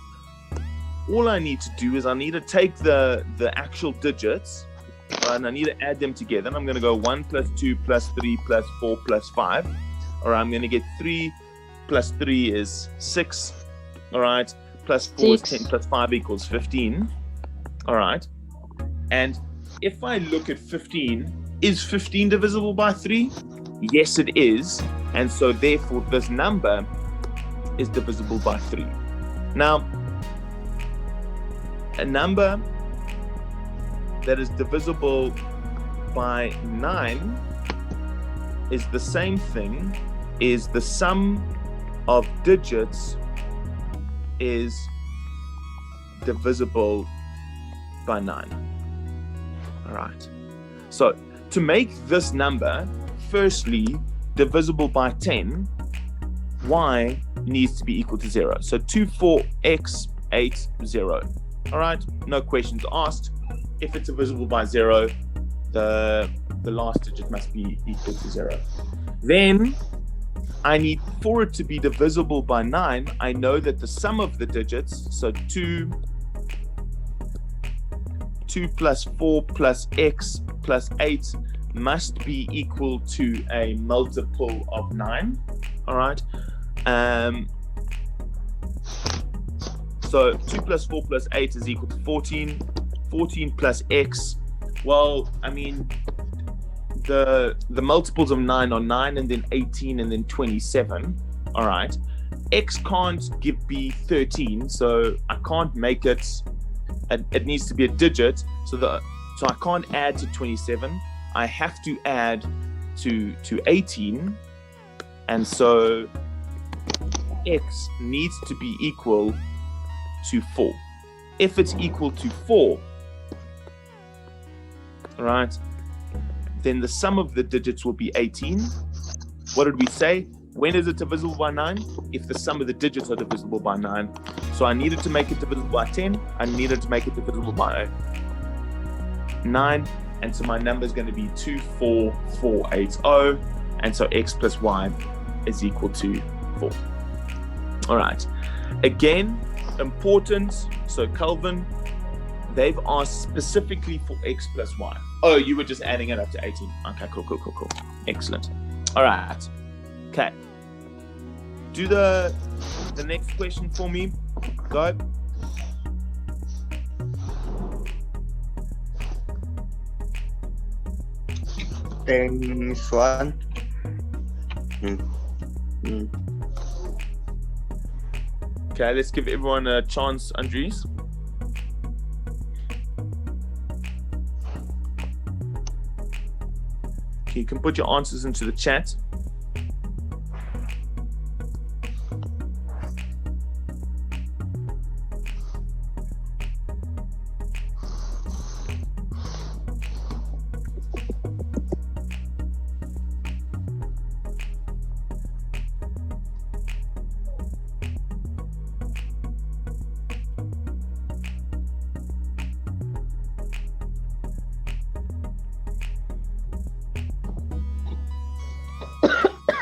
all I need to do is I need to take the actual digits, and I need to add them together. And I'm going to go 1 plus 2 plus 3 plus 4 plus 5. All right, I'm going to get 3 plus 3 is 6. All right, plus 4 is 10 plus 5 equals 15. All right, and if I look at 15, is 15 divisible by 3? Yes, it is. And so therefore this number is divisible by 3. Now, a number that is divisible by 9 is the same thing as the sum of digits is divisible by 9. All right. So to make this number, firstly, divisible by 10, y needs to be equal to 0. So 2, 4, x, 8, 0. All right, no questions asked. If it's divisible by 0, the last digit must be equal to 0. Then I need, for it to be divisible by 9, I know that the sum of the digits, so 2 plus 4 plus x plus 8 must be equal to a multiple of 9. All right. So 2 plus 4 plus 8 is equal to 14. 14 plus x. Well, I mean, the multiples of 9 are 9 and then 18 and then 27. All right. X can't be 13, so I can't make it. It needs to be a digit. So I can't add to 27. I have to add to 18, and so x needs to be equal to 4. If it's equal to 4, right, then the sum of the digits will be 18. What did we say? When is it divisible by 9? If the sum of the digits are divisible by 9. So I needed to make it divisible by 10. I needed to make it divisible by 9. And so my number is going to be 24480. And so x plus y is equal to 4. All right. Again, important. So Calvin, they've asked specifically for x plus y. Oh, you were just adding it up to 18. Okay, cool. Excellent. All right. Okay. Do the next question for me. Go. Thanks, one. Okay, let's give everyone a chance, Andres. Okay, you can put your answers into the chat.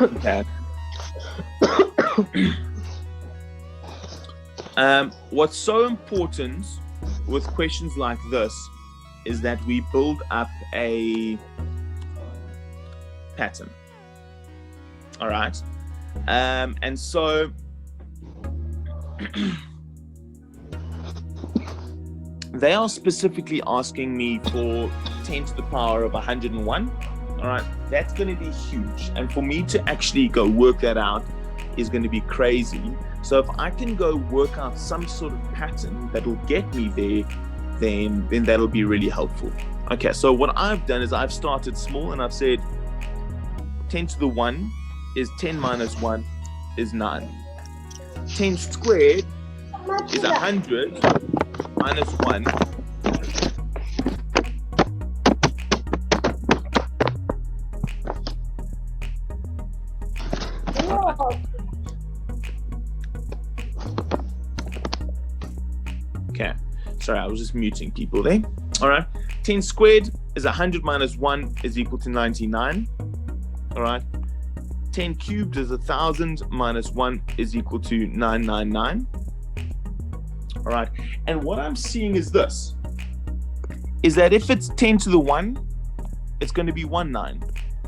Okay. What's so important with questions like this is that we build up a pattern. All right. And so they are specifically asking me for 10 to the power of 101. All right, that's going to be huge. And for me to actually go work that out is going to be crazy. So if I can go work out some sort of pattern that will get me there, then that'll be really helpful. Okay, so what I've done is I've started small and I've said 10 to the 1 is 10 minus 1 is 9. 10 squared is 100 minus 1. Okay, sorry, I was just muting people there. All right, 10 squared is 100 minus 1 is equal to 99. All right, 10 cubed is 1,000 minus 1 is equal to 999. All right, and what I'm seeing is this, is that if it's 10 to the 1, it's going to be 1 9.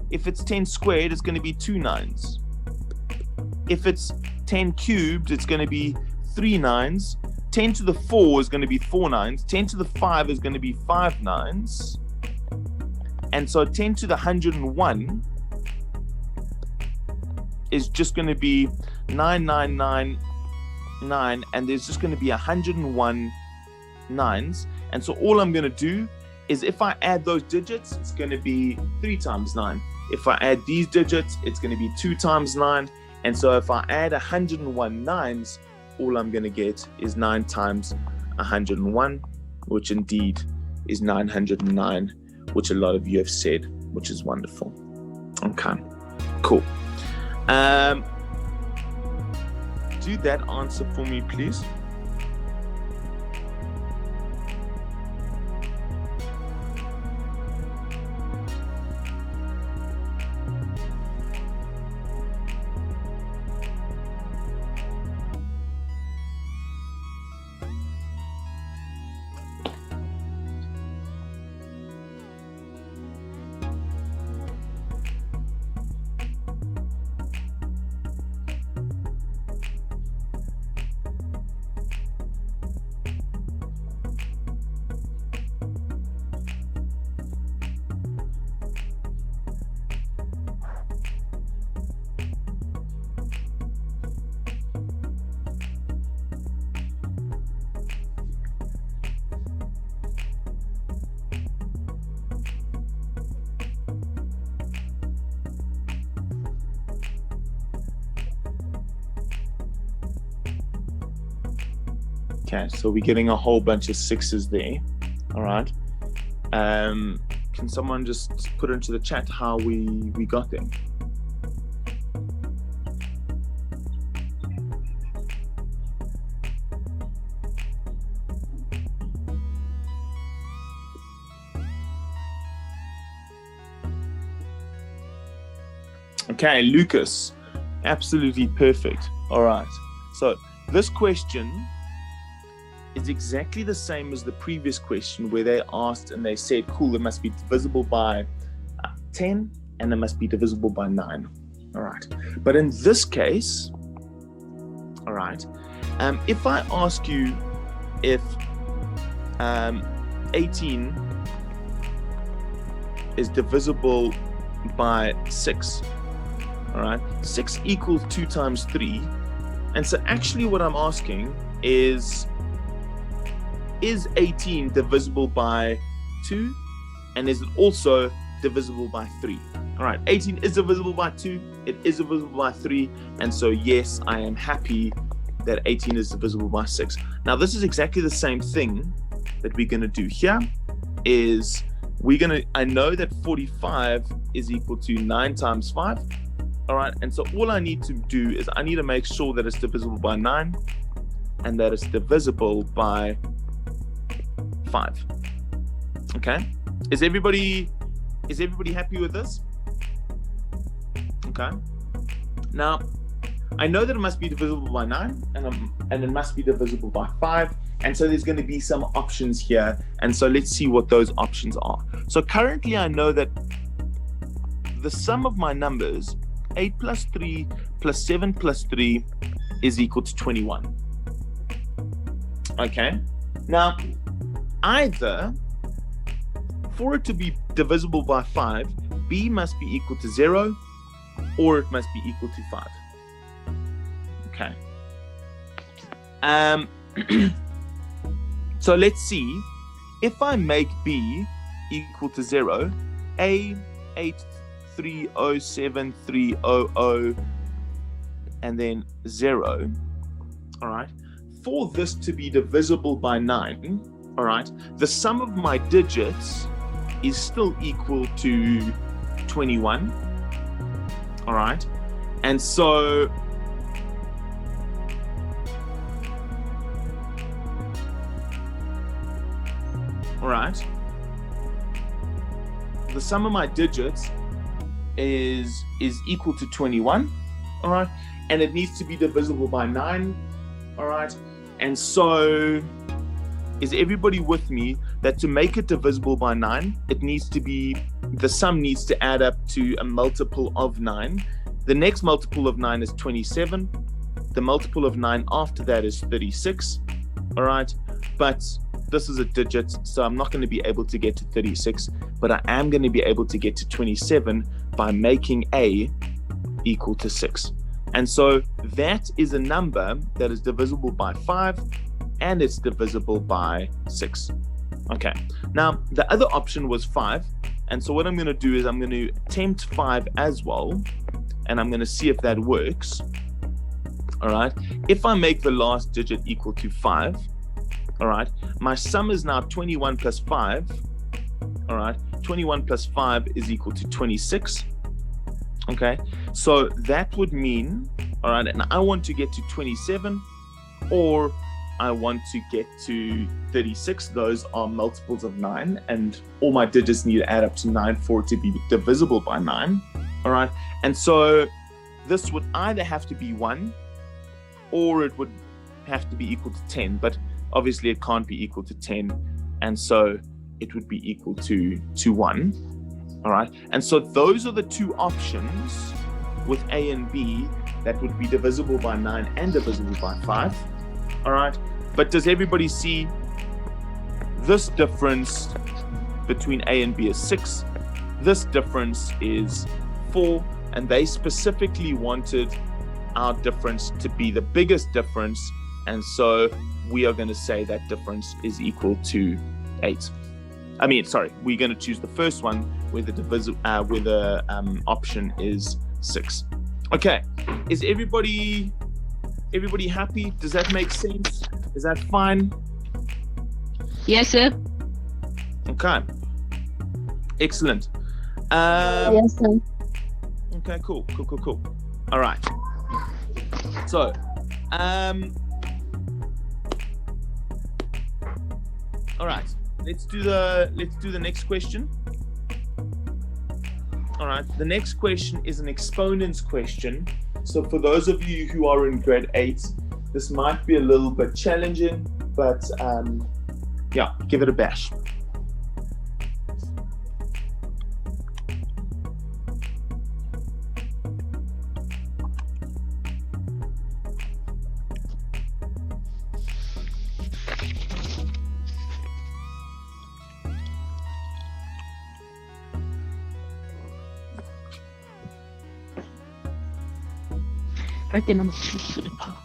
If it's 10 squared, it's going to be 2 9s. If it's 10 cubed, it's going to be 3 9s. 10 to the 4 is going to be 4 9s. 10 to the 5 is going to be 5 9s. And so 10 to the 101 is just going to be 9999, and there's just going to be 101 9s. And so all I'm going to do is, if I add those digits, it's going to be 3 times 9. If I add these digits, it's going to be 2 times 9. And so if I add 101 9s, all I'm going to get is 9 times 101, which indeed is 909, which a lot of you have said, which is wonderful. Okay, cool. Do that answer for me, please. Okay, so we're getting a whole bunch of 6s there. All right. Can someone just put into the chat how we got there? Okay, Lucas, absolutely perfect. All right. So this question is exactly the same as the previous question, where they asked and they said, cool, it must be divisible by 10 and it must be divisible by 9. All right. But in this case, all right, if I ask you if 18 is divisible by 6, all right, 6 equals 2 times 3. And so actually what I'm asking is 18 divisible by 2? And is it also divisible by 3? All right, 18 is divisible by 2. It is divisible by 3. And so, yes, I am happy that 18 is divisible by 6. Now, this is exactly the same thing that we're going to do here. Is I know that 45 is equal to 9 times 5. All right, and so all I need to do is I need to make sure that it's divisible by 9 and that it's divisible by 5. Okay, is everybody happy with this? Okay, now I know that it must be divisible by 9 and it must be divisible by 5, and so there's going to be some options here, and so let's see what those options are. So currently I know that the sum of my numbers, 8 plus 3 plus 7 plus 3, is equal to 21. Okay, now either for it to be divisible by 5, b must be equal to 0 or it must be equal to 5. Okay. So let's see. If I make b equal to 0, a 8307,300 and then 0, all right, for this to be divisible by 9, all right, the sum of my digits is still equal to 21, all right, and so all right, the sum of my digits is equal to 21, all right, and it needs to be divisible by 9, all right, and so is everybody with me that to make it divisible by 9, it needs to be, the sum needs to add up to a multiple of 9. The next multiple of 9 is 27. The multiple of 9 after that is 36, all right, but this is a digit, so I'm not going to be able to get to 36, but I am going to be able to get to 27 by making a equal to 6. And so that is a number that is divisible by 5, and it's divisible by 6. Okay, now the other option was 5, and so what I'm going to do is I'm going to attempt 5 as well, and I'm going to see if that works. All right, if I make the last digit equal to 5, all right, my sum is now 21 plus 5. All right, 21 plus 5 is equal to 26. Okay, so that would mean, all right, and I want to get to 27, or I want to get to 36. Those are multiples of 9, and all my digits need to add up to 9 for it to be divisible by 9. All right, and so this would either have to be 1, or it would have to be equal to 10, but obviously it can't be equal to 10, and so it would be equal to 1. All right, and so those are the two options with A and B that would be divisible by 9 and divisible by 5. All right, but does everybody see this difference between A and B is 6? This difference is 4, and they specifically wanted our difference to be the biggest difference, and so we are going to say that difference is equal to 8. We're going to choose the first one where the option is 6. Okay, is everybody happy? Does that make sense? Is that fine? Yes, sir. Okay, excellent. Yes, sir. Okay, cool. All right. So, all right. Let's do the next question. All right. The next question is an exponents question. So for those of you who are in grade 8, this might be a little bit challenging, but yeah, give it a bash. Right there, number 2 to the power.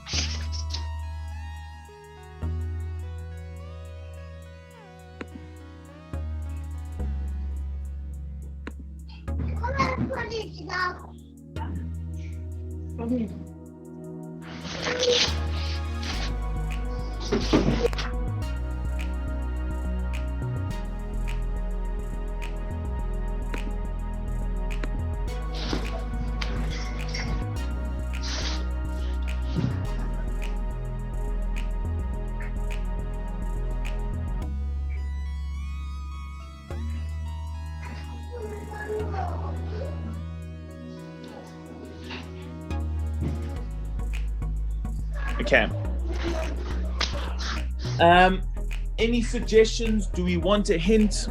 Okay. Any suggestions? Do we want a hint?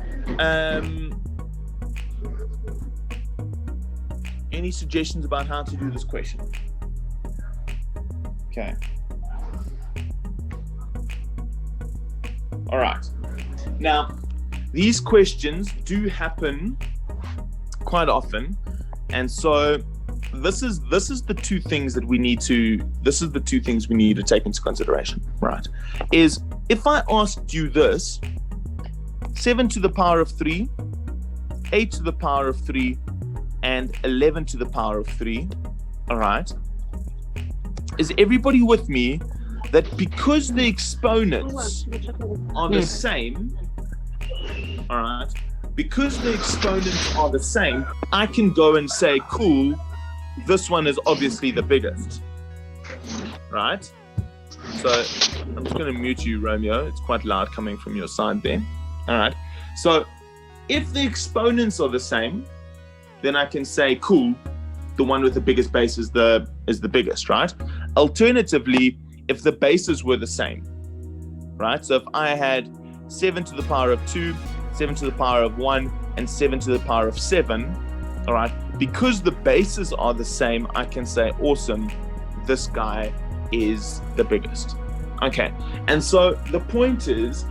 Any suggestions about how to do this question? Okay. All right. Now, these questions do happen quite often, and so this is the two things that we need to take into consideration, right? Is if I asked you this, 7 to the power of 3, 8 to the power of 3, and 11 to the power of 3, all right? Is everybody with me that because the exponents are the same, all right, because the exponents are the same, I can go and say, cool, this one is obviously the biggest, right? So I'm just going to mute you, Romeo. It's quite loud coming from your side there. All right. So if the exponents are the same, then I can say, cool, the one with the biggest base is the biggest, right? Alternatively, if the bases were the same, right? So if I had 7 to the power of 2, 7 to the power of 1, and 7 to the power of 7, all right, because the bases are the same, I can say, awesome, this guy is the biggest. Okay, and so the point is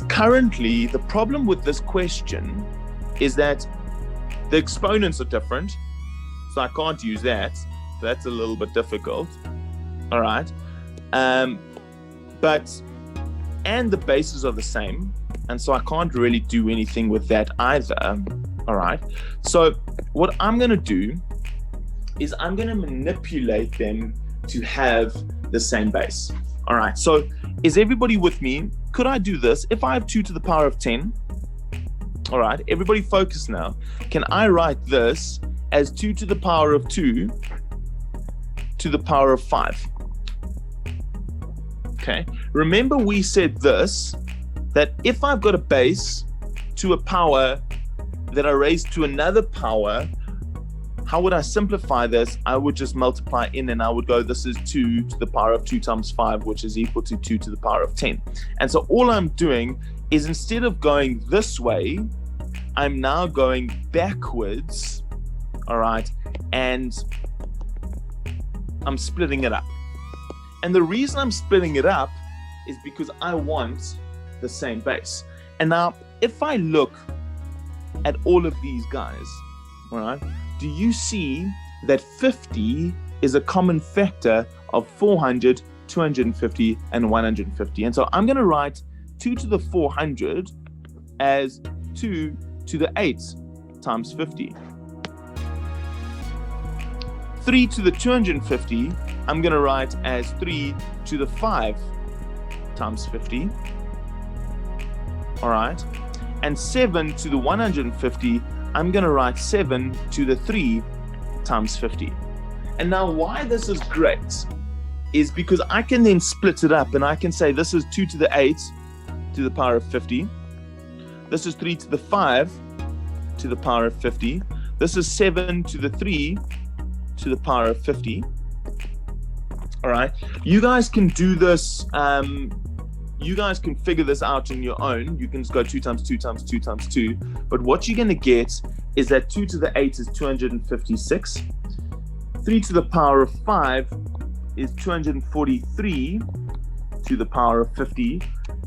currently the problem with this question is that the exponents are different, so I can't use that. That's a little bit difficult, all right? And the bases are the same, and so I can't really do anything with that either, all right? So what I'm going to do is I'm going to manipulate them to have the same base, all right? So is everybody with me? Could I do this? If I have 2 to the power of 10, all right, everybody focus now. Can I write this as 2 to the power of 2 to the power of 5? Okay, remember we said this, that if I've got a base to a power that I raised to another power, how would I simplify this? I would just multiply in and I would go, this is 2 to the power of 2 times 5, which is equal to 2 to the power of 10. And so all I'm doing is instead of going this way, I'm now going backwards, all right? And I'm splitting it up. And the reason I'm splitting it up is because I want the same base. And now, if I look at all of these guys, all right, do you see that 50 is a common factor of 400, 250, and 150? And so I'm going to write 2 to the 400 as 2 to the 8 times 50. 3 to the 250, I'm going to write as 3 to the 5 times 50. All right. And 7 to the 150, I'm going to write 7 to the 3 times 50. And now why this is great is because I can then split it up and I can say this is 2 to the 8 to the power of 50. This is 3 to the 5 to the power of 50. This is 7 to the 3 to the power of 50. All right. You guys can do this. You guys can figure this out on your own. You can just go 2 times 2 times 2 times 2. But what you're going to get is that 2 to the 8 is 256. 3 to the power of 5 is 243 to the power of 50.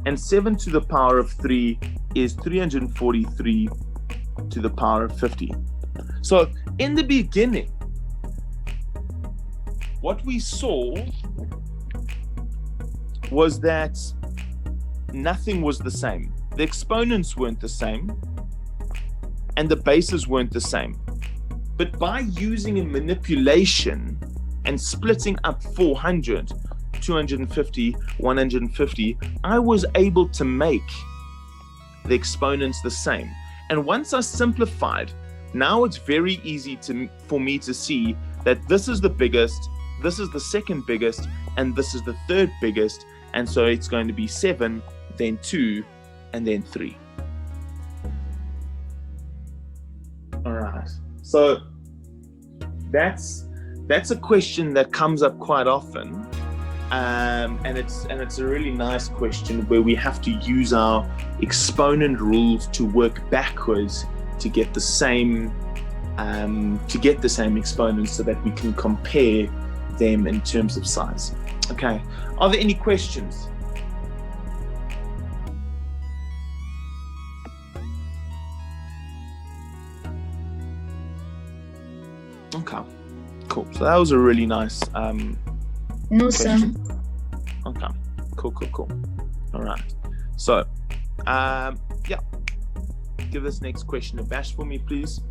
And 7 to the power of 3 is 343 to the power of 50. So in the beginning, what we saw was that nothing was the same. The exponents weren't the same, and the bases weren't the same. But by using a manipulation and splitting up 400, 250, 150, I was able to make the exponents the same. And once I simplified, now it's very easy for me to see that this is the biggest, this is the second biggest, and this is the third biggest. And so it's going to be 7, then 2, and then 3. All right. So that's a question that comes up quite often, and it's a really nice question where we have to use our exponent rules to work backwards to get the same exponents so that we can compare them in terms of size. Okay. Are there any questions? Okay, cool. So that was a really nice No, sir. Okay, cool. All right. So, yeah. Give this next question a bash for me, please.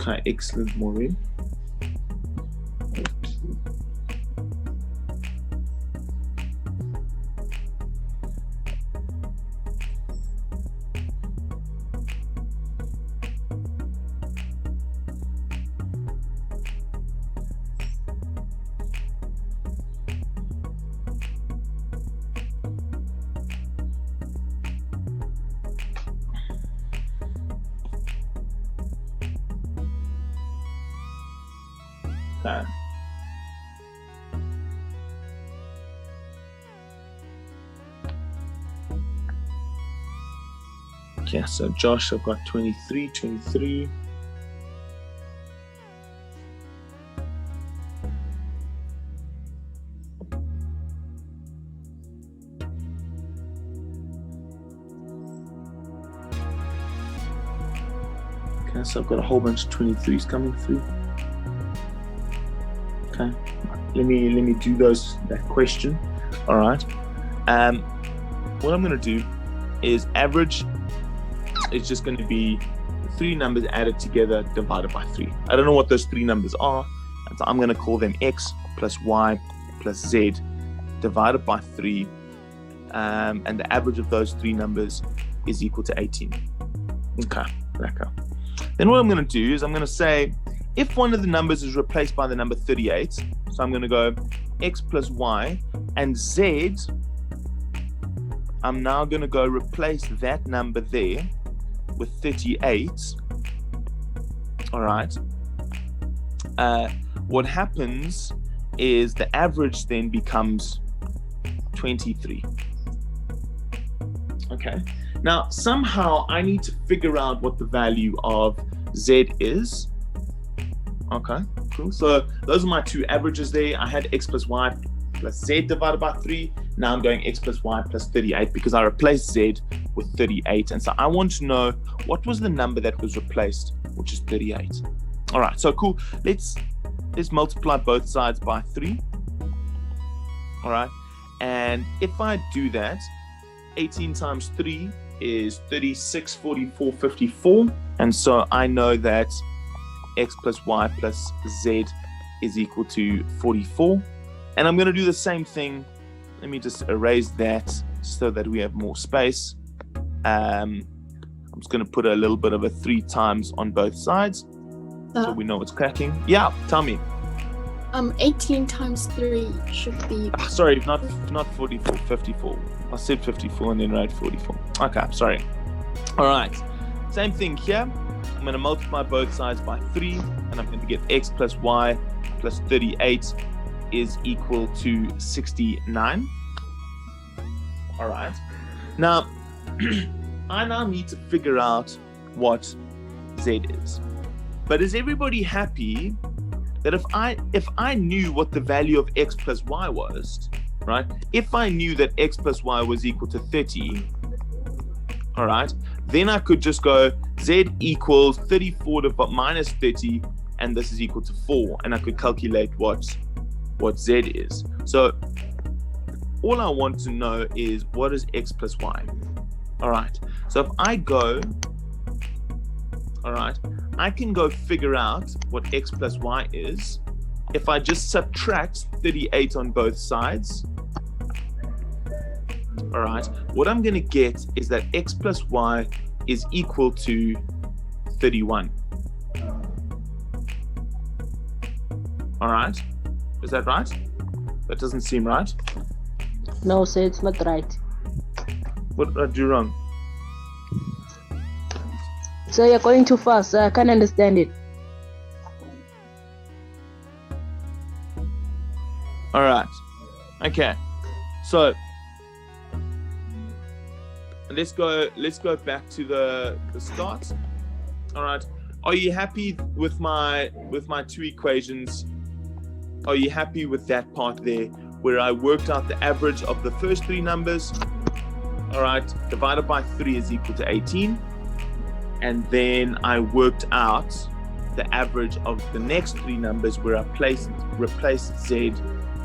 Okay, excellent, Maureen. Okay, so Josh, I've got 23. Okay, so I've got a whole bunch of 23s coming through. Okay, let me do that question. All right. What I'm going to do is average. It's just going to be 3 numbers added together divided by 3. I don't know what those 3 numbers are, and so I'm going to call them x plus y plus z divided by 3, and the average of those 3 numbers is equal to 18. Okay. Then what I'm going to do is I'm going to say if one of the numbers is replaced by the number 38, so I'm going to go x plus y, and z, I'm now going to go replace that number there with 38. All right. What happens is the average then becomes 23. Okay. Now, somehow I need to figure out what the value of z is. Okay, cool. So those are my 2 averages there. I had x plus y plus z divided by 3. Now I'm going x plus y plus 38 because I replaced z with 38. And so I want to know what was the number that was replaced, which is 38. All right, so cool. Let's multiply both sides by 3. All right, and if I do that, 18 times 3 is 36, 44, 54. And so I know that x plus y plus z is equal to 44. And I'm going to do the same thing. Let me just erase that so that we have more space. I'm just going to put a little bit of a 3 times on both sides so we know what's cracking. Yeah, tell me. 18 times 3 should be... sorry, not 44, 54. I said 54 and then wrote 44. Okay, sorry. All right, same thing here. I'm going to multiply both sides by 3, and I'm going to get x plus y plus 38 is equal to 69. All right. Now, I now need to figure out what z is. But is everybody happy that if I knew what the value of x plus y was, right? If I knew that x plus y was equal to 30, all right, then I could just go z equals 34 minus 30, and this is equal to 4, and I could calculate what z is. So all I want to know is what is x plus y. All right, so if I go, all right, I can go figure out what x plus y is if I just subtract 38 on both sides. All right, what I'm going to get is that x plus y is equal to 31. All right, is that right? That doesn't seem right. No, sir, it's not right. What did I do wrong? So you're going too fast, so I can't understand it. All right, okay, so let's go back to the start. All right, are you happy with my 2 equations? Are you happy with that part there where I worked out the average of the first 3 numbers? All right, divided by 3 is equal to 18, and then I worked out the average of the next 3 numbers where I replaced z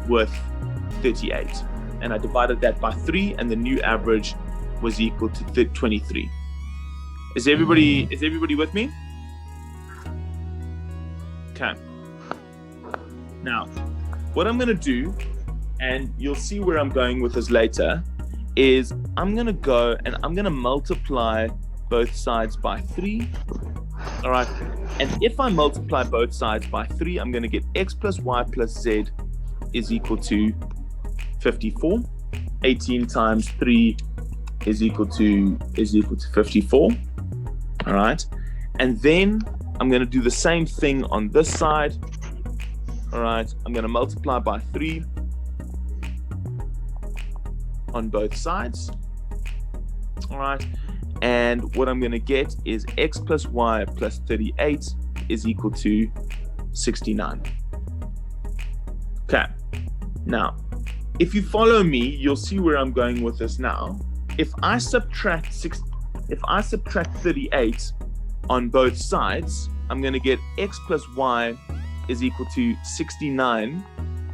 with 38, and I divided that by 3, and the new average was equal to 23. Is everybody with me? Okay. Now, what I'm going to do, and you'll see where I'm going with this later, is I'm going to go and I'm going to multiply both sides by 3. All right. And if I multiply both sides by 3, I'm going to get x plus y plus z is equal to 54. 18 times 3 is equal to 54. All right. And then I'm going to do the same thing on this side. All right. I'm going to multiply by 3 on both sides. All right. And what I'm going to get is x plus y plus 38 is equal to 69. Okay. Now, if you follow me, you'll see where I'm going with this now. If I subtract 38 on both sides, I'm going to get x plus y is equal to 69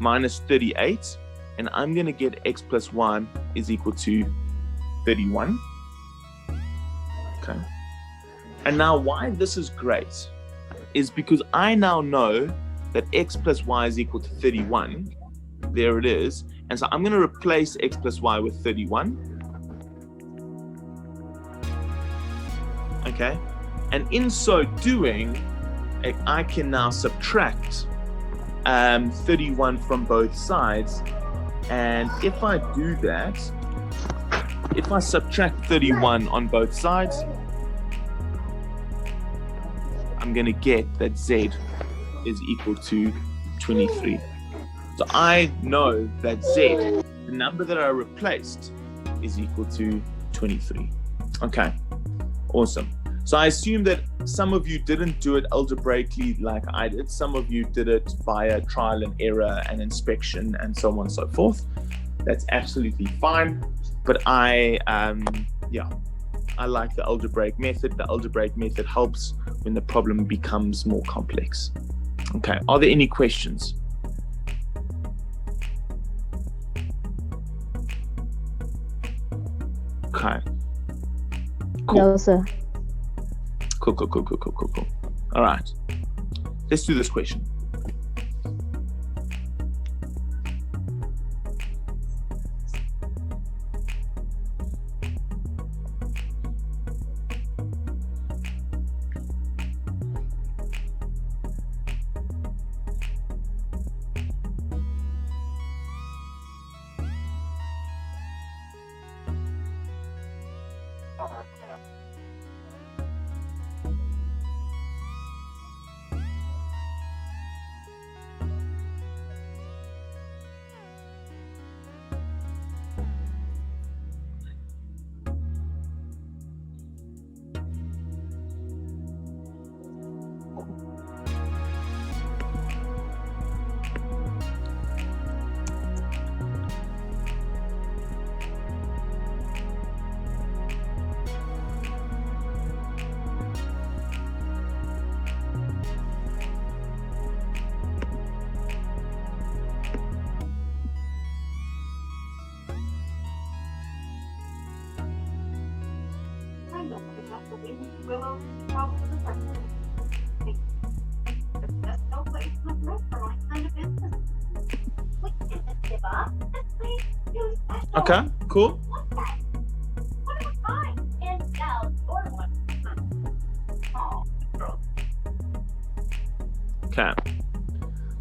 minus 38. And I'm going to get x plus y is equal to 31. Okay. And now why this is great is because I now know that x plus y is equal to 31. There it is. And so I'm going to replace x plus y with 31. Okay. And in so doing, I can now subtract 31 from both sides. And if I do that, if I subtract 31 on both sides, I'm going to get that z is equal to 23. So I know that z, the number that I replaced, is equal to 23. Okay, awesome. So I assume that some of you didn't do it algebraically like I did. Some of you did it via trial and error and inspection and so on and so forth. That's absolutely fine. But I like the algebraic method. The algebraic method helps when the problem becomes more complex. Okay, are there any questions? Okay. Cool. No, sir. Cool. All right. Let's do this question. Okay, cool. Okay.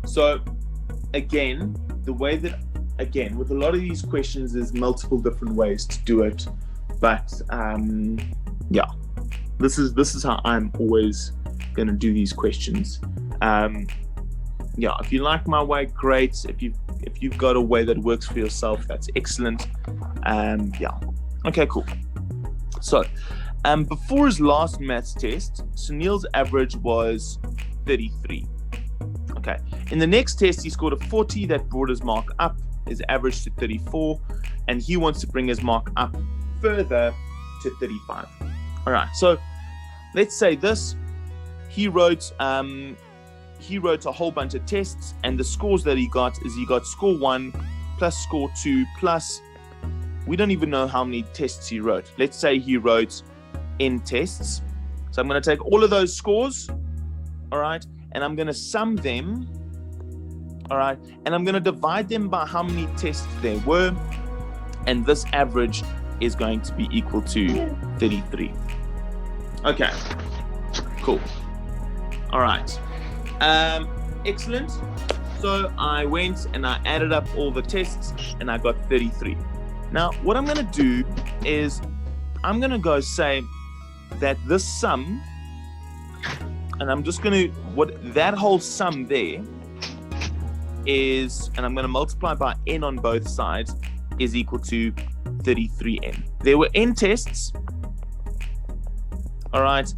So again, with a lot of these questions, there's multiple different ways to do it. But this is how I'm always gonna do these questions. If you like my way, great. If you've got a way that works for yourself, that's excellent. Okay, cool. So before his last maths test, Sunil's average was 33. Okay. In the next test, he scored a 40 that brought his mark up, his average to 34, and he wants to bring his mark up further to 35. All right. So let's say this. He wrote a whole bunch of tests, and the scores that he got is he got score 1 plus score 2 plus, we don't even know how many tests he wrote. Let's say he wrote n tests. So I'm going to take all of those scores, all right, and I'm going to sum them, all right, and I'm going to divide them by how many tests there were, and this average is going to be equal to 33. Okay, cool. All right, excellent. So I went and I added up all the tests and I got 33. Now, what I'm going to do is I'm going to go say that this sum, and I'm just going to, that whole sum there is, and I'm going to multiply by n on both sides, is equal to 33n. There were n tests, all right?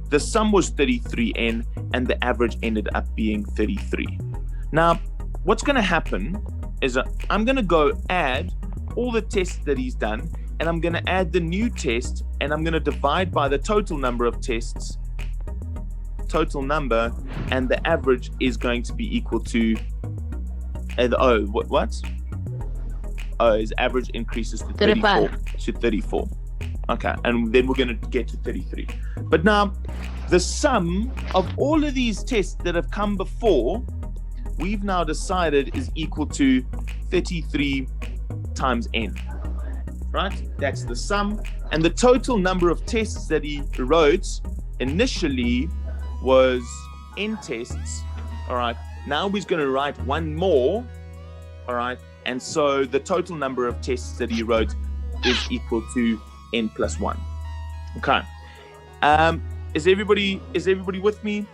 The sum was 33n, and the average ended up being 33. Now, what's going to happen is I'm going to go add all the tests that he's done, and I'm going to add the new test, and I'm going to divide by the total number of tests, total number, and the average is going to be equal to, his average increases to 34. Okay, and then we're going to get to 33. But now, the sum of all of these tests that have come before, we've now decided is equal to 33 times n, right? That's the sum. And the total number of tests that he wrote initially was n tests, all right? Now he's going to write one more, all right? And so the total number of tests that he wrote is equal to n plus 1. Okay. Is everybody with me?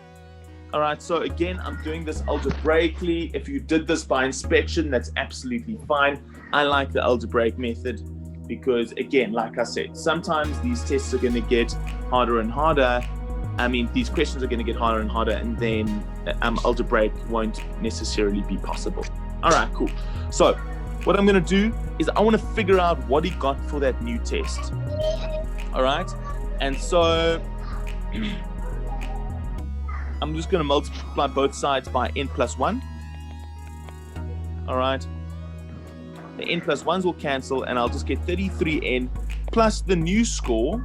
All right. So again, I'm doing this algebraically. If you did this by inspection, that's absolutely fine. I like the algebraic method because, again, like I said, sometimes these tests are going to get harder and harder. I mean, these questions are going to get harder and harder, and then algebraic won't necessarily be possible. All right, cool. So what I'm going to do is I want to figure out what he got for that new test. All right. And so I'm just going to multiply both sides by n plus 1. All right. The n plus 1s will cancel, and I'll just get 33n plus the new score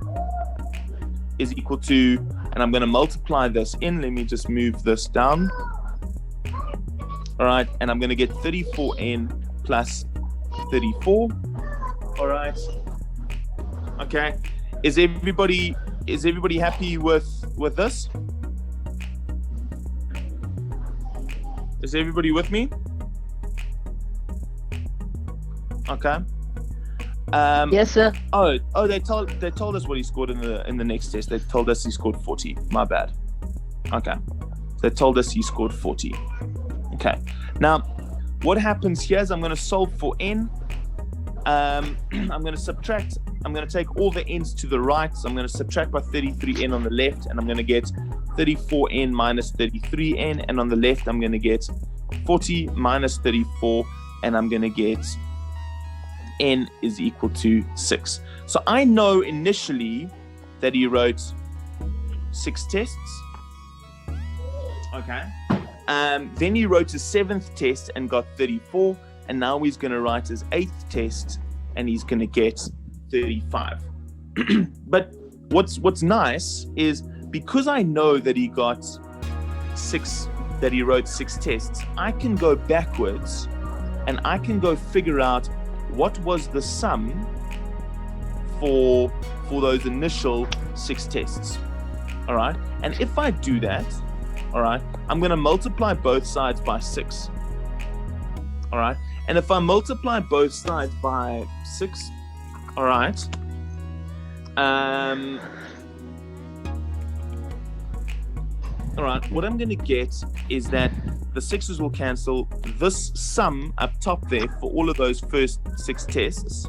is equal to, and I'm going to multiply this in. Let me just move this down. All right. And I'm going to get 34n plus 34. All right. Okay. Is everybody happy with this? Is everybody with me? Okay. Yes, sir. Oh, they told us what he scored in the next test. They told us he scored 40. My bad. Okay. They told us he scored 40. Okay. Now, what happens here is I'm going to solve for n. I'm going to subtract. I'm going to take all the n's to the right. So I'm going to subtract by 33n on the left, and I'm going to get 34n minus 33n. And on the left, I'm going to get 40 minus 34, and I'm going to get n is equal to 6. So I know initially that he wrote 6 tests. Okay. Then he wrote his 7th test and got 34, and now he's going to write his 8th test and he's going to get 35. But what's nice is because I know that he got 6, that he wrote 6 tests, I can go backwards and I can go figure out what was the sum for those initial 6 tests. All right. And if I do that, all right, I'm going to multiply both sides by 6. All right. And if I multiply both sides by 6, all right, all right, what I'm going to get is that the 6's will cancel. This sum up top there for all of those first 6 tests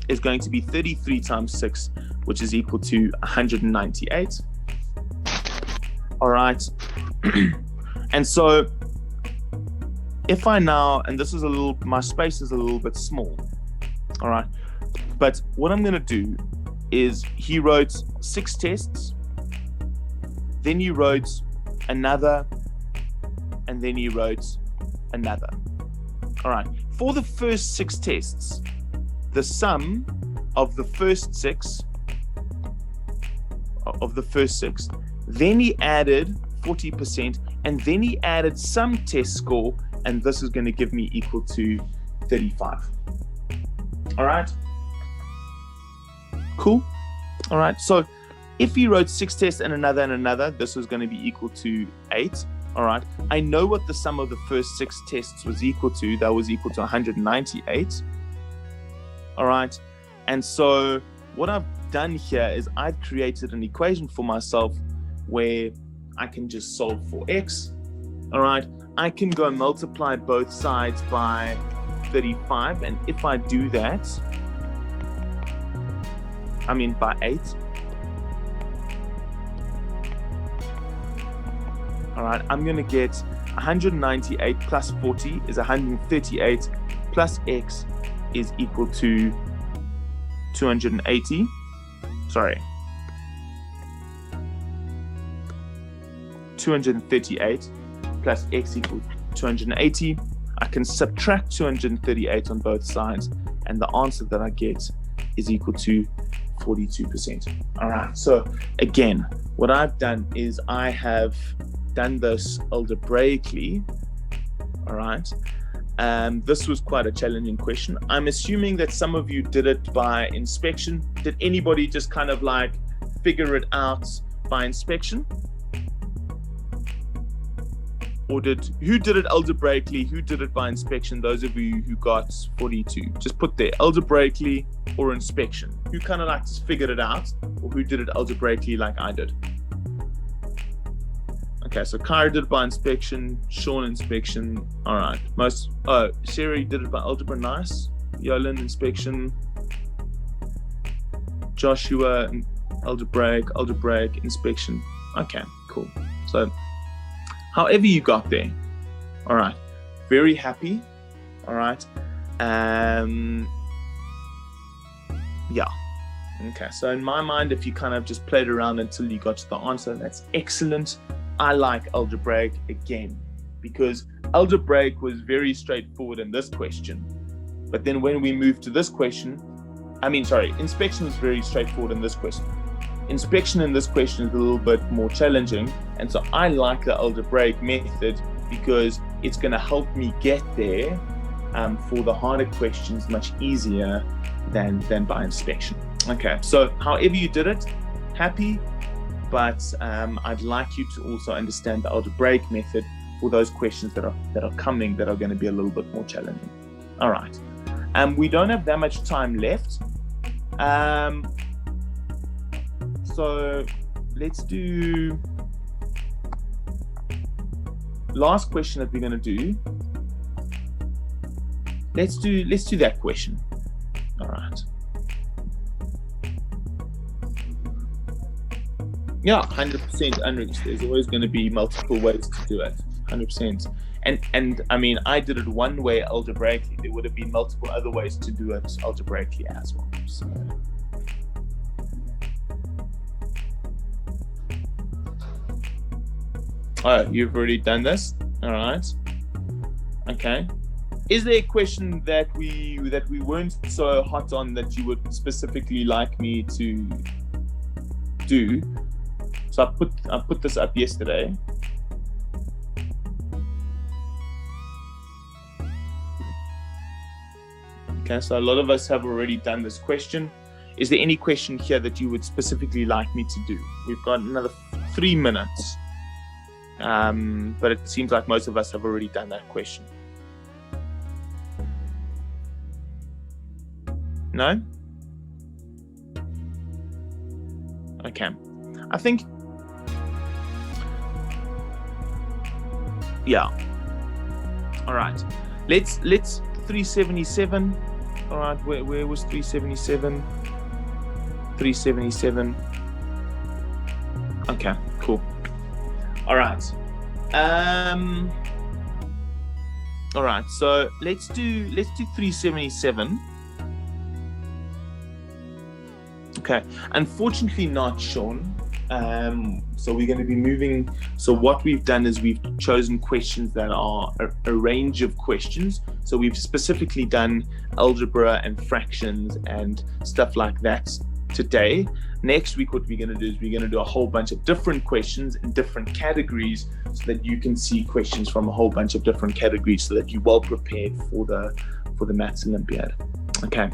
is going to be 33 times 6, which is equal to 198. All right. And so if I now, and this is my space is a little bit small. All right. But what I'm going to do is he wrote 6 tests, then he wrote another, and then he wrote another. All right. For the first 6 tests, the sum of the first 6, then he added 40%, and then he added some test score, and this is going to give me equal to 35. All right. Cool. All right. So if he wrote 6 tests and another, this was going to be equal to 8. All right. I know what the sum of the first 6 tests was equal to. That was equal to 198. All right. And so what I've done here is I've created an equation for myself where I can just solve for x. All right. I can go multiply both sides by 35. And if I do that, by 8. All right, I'm going to get 198 plus 40 is 138 plus x is equal to 280. Sorry. 238 plus x equals 280. I can subtract 238 on both sides, and the answer that I get is equal to 42%. All right, so again, what I've done is I have done this algebraically. All right, this was quite a challenging question. I'm assuming that some of you did it by inspection. Did anybody just kind of like figure it out by inspection? Or who did it algebraically? Who did it by inspection? Those of you who got 42, just put there algebraically or inspection. Who kind of like just figured it out, or who did it algebraically like I did? Okay, so Kyra did it by inspection, Sean inspection. All right, Sarah did it by algebra. Nice. Yolan inspection. Joshua algebraic inspection. Okay, cool. So however you got there, all right, very happy, all right, yeah, okay, so in my mind, if you kind of just played around until you got to the answer, that's excellent. I like algebraic again, because algebraic was very straightforward in this question, but then when we moved to this question, inspection was very straightforward in this question. Inspection in this question is a little bit more challenging, and so I like the algebraic method because it's going to help me get there for the harder questions much easier than by inspection. Okay, so however you did it, happy, but I'd like you to also understand the algebraic method for those questions that are coming that are going to be a little bit more challenging. All right, we don't have that much time left. So let's do last question that we're going to do. Let's do that question. All right. Yeah, 100% unreached. There's always going to be multiple ways to do it. 100%. And I did it one way algebraically. There would have been multiple other ways to do it algebraically as well. So. Oh, you've already done this? All right. Okay. Is there a question that we weren't so hot on that you would specifically like me to do? So I put this up yesterday. Okay, so a lot of us have already done this question. Is there any question here that you would specifically like me to do? We've got another 3 minutes. But it seems like most of us have already done that question. No? Okay. I think, yeah. All right. Let's 377. All right. Where was 377? 377. Okay. Cool. All right. All right. So let's do 377. Okay. Unfortunately, not Sean. So we're going to be moving. So what we've done is we've chosen questions that are a range of questions. So we've specifically done algebra and fractions and stuff like that today. Next week, what we're going to do is we're going to do a whole bunch of different questions in different categories so that you can see questions from a whole bunch of different categories so that you're well prepared for the Maths Olympiad. Okay.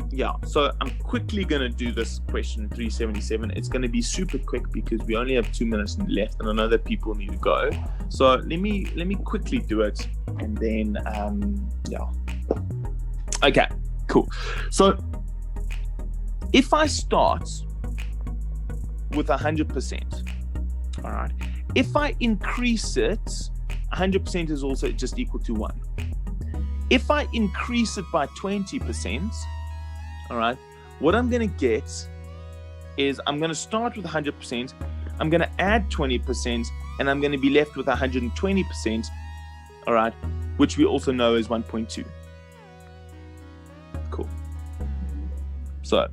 Yeah, so I'm quickly going to do this question 377. It's going to be super quick because we only have 2 minutes left and I know that people need to go. So let me quickly do it and then, yeah. Okay, cool. So if I start with 100%, all right, if I increase it, 100% is also just equal to 1. If I increase it by 20%, all right, what I'm going to get is I'm going to start with 100%, I'm going to add 20%, and I'm going to be left with 120%, all right, which we also know is 1.2. Cool. So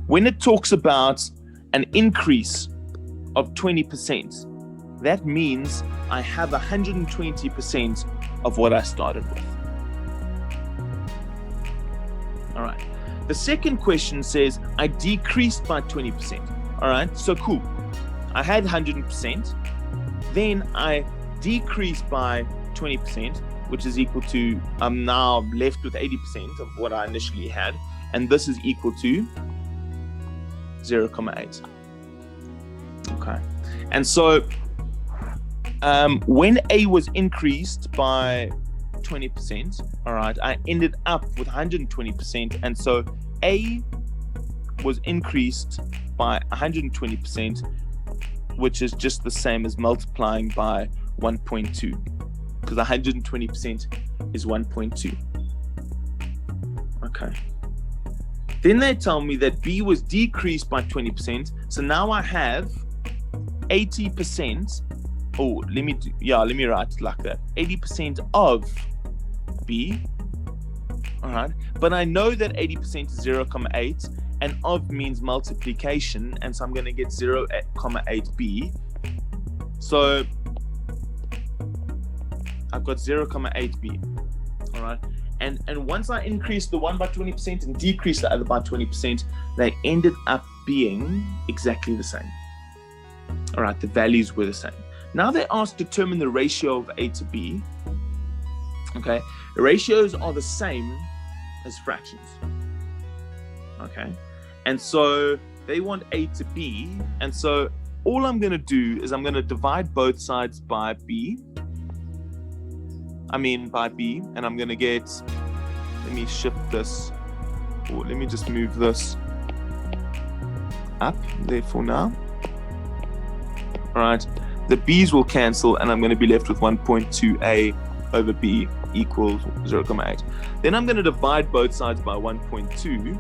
when it talks about an increase of 20%, that means I have 120% of what I started with. All right. The second question says I decreased by 20%. All right. So cool. I had 100%. Then I decreased by 20%, which is equal to, I'm now left with 80% of what I initially had. And this is equal to 0.8. Okay. And so when A was increased by 20%, all right, I ended up with 120%. And so A was increased by 120%, which is just the same as multiplying by 1.2, because 120% is 1.2. Okay. Then they tell me that B was decreased by 20%. So now I have 80%. Oh, let me write it like that. 80% of B. All right. But I know that 80% is 0.8, and of means multiplication. And so I'm going to get 0.8B. So I've got 0.8B. All right. And once I increased the one by 20% and decreased the other by 20%, they ended up being exactly the same. All right, the values were the same. Now they asked to determine the ratio of A to B. Okay, the ratios are the same as fractions. Okay, and so they want A to B, and so all I'm going to do is I'm going to divide both sides by B. By B, and I'm going to get, let me shift this, or let me just move this up there for now. All right, the B's will cancel, and I'm going to be left with 1.2A over B equals 0.8. Then I'm going to divide both sides by 1.2.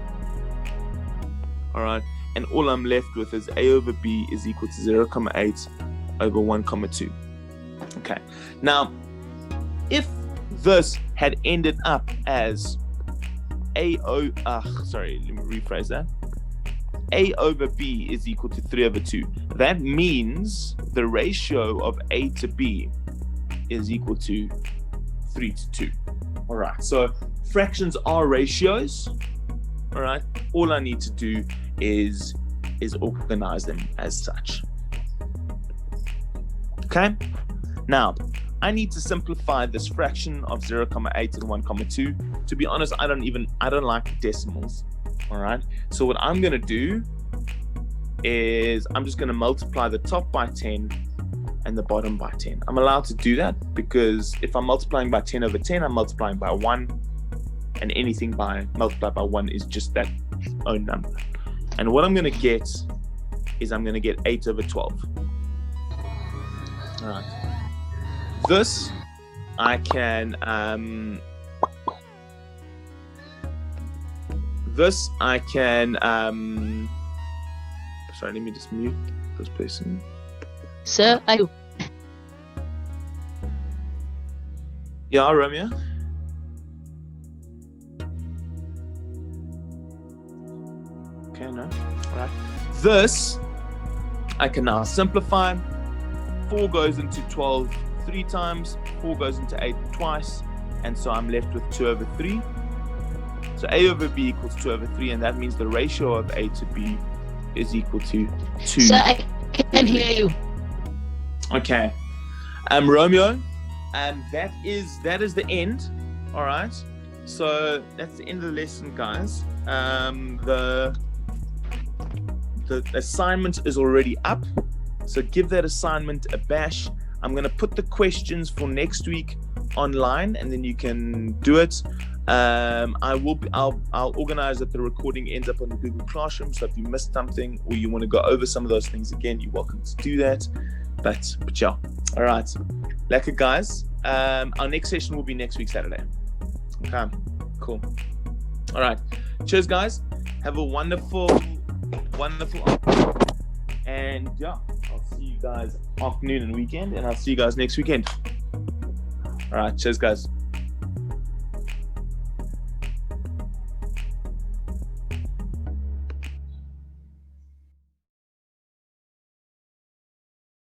All right, and all I'm left with is A over B is equal to 0.8 over 1.2. Okay, now, if this had ended up as let me rephrase that. A over B is equal to 3 over 2. That means the ratio of A to B is equal to 3 to 2. All right, so fractions are ratios. All right, all I need to do is organize them as such. Okay, now I need to simplify this fraction of 0.8 and 1.2. To be honest, I don't like decimals. All right. So what I'm going to do is I'm just going to multiply the top by 10 and the bottom by 10. I'm allowed to do that because if I'm multiplying by 10 over 10, I'm multiplying by 1, and anything multiplied by 1 is just that own number. And what I'm going to get is I'm going to get 8 over 12. All right. This I can sorry, let me just mute this person. Sir, are you? Yeah, Romeo. Okay, no. All right. This I can now simplify. 4 goes into 12 3 times, 4 goes into 8 twice, and so I'm left with 2 over 3. So A over B equals 2 over 3, and that means the ratio of A to B is equal to 2. Sir, I can hear you. Okay. Romeo, that is the end. All right. So that's the end of the lesson, guys. The assignment is already up. So give that assignment a bash. I'm going to put the questions for next week online, and then you can do it. I'll organize that the recording ends up on the Google Classroom. So if you missed something or you want to go over some of those things again, you're welcome to do that. But yeah. All right. Lekker, guys. Our next session will be next week, Saturday. Okay. Cool. All right. Cheers, guys. Have a wonderful afternoon. And yeah, I'll see you guys afternoon and weekend, and I'll see you guys next weekend. All right. Cheers, guys.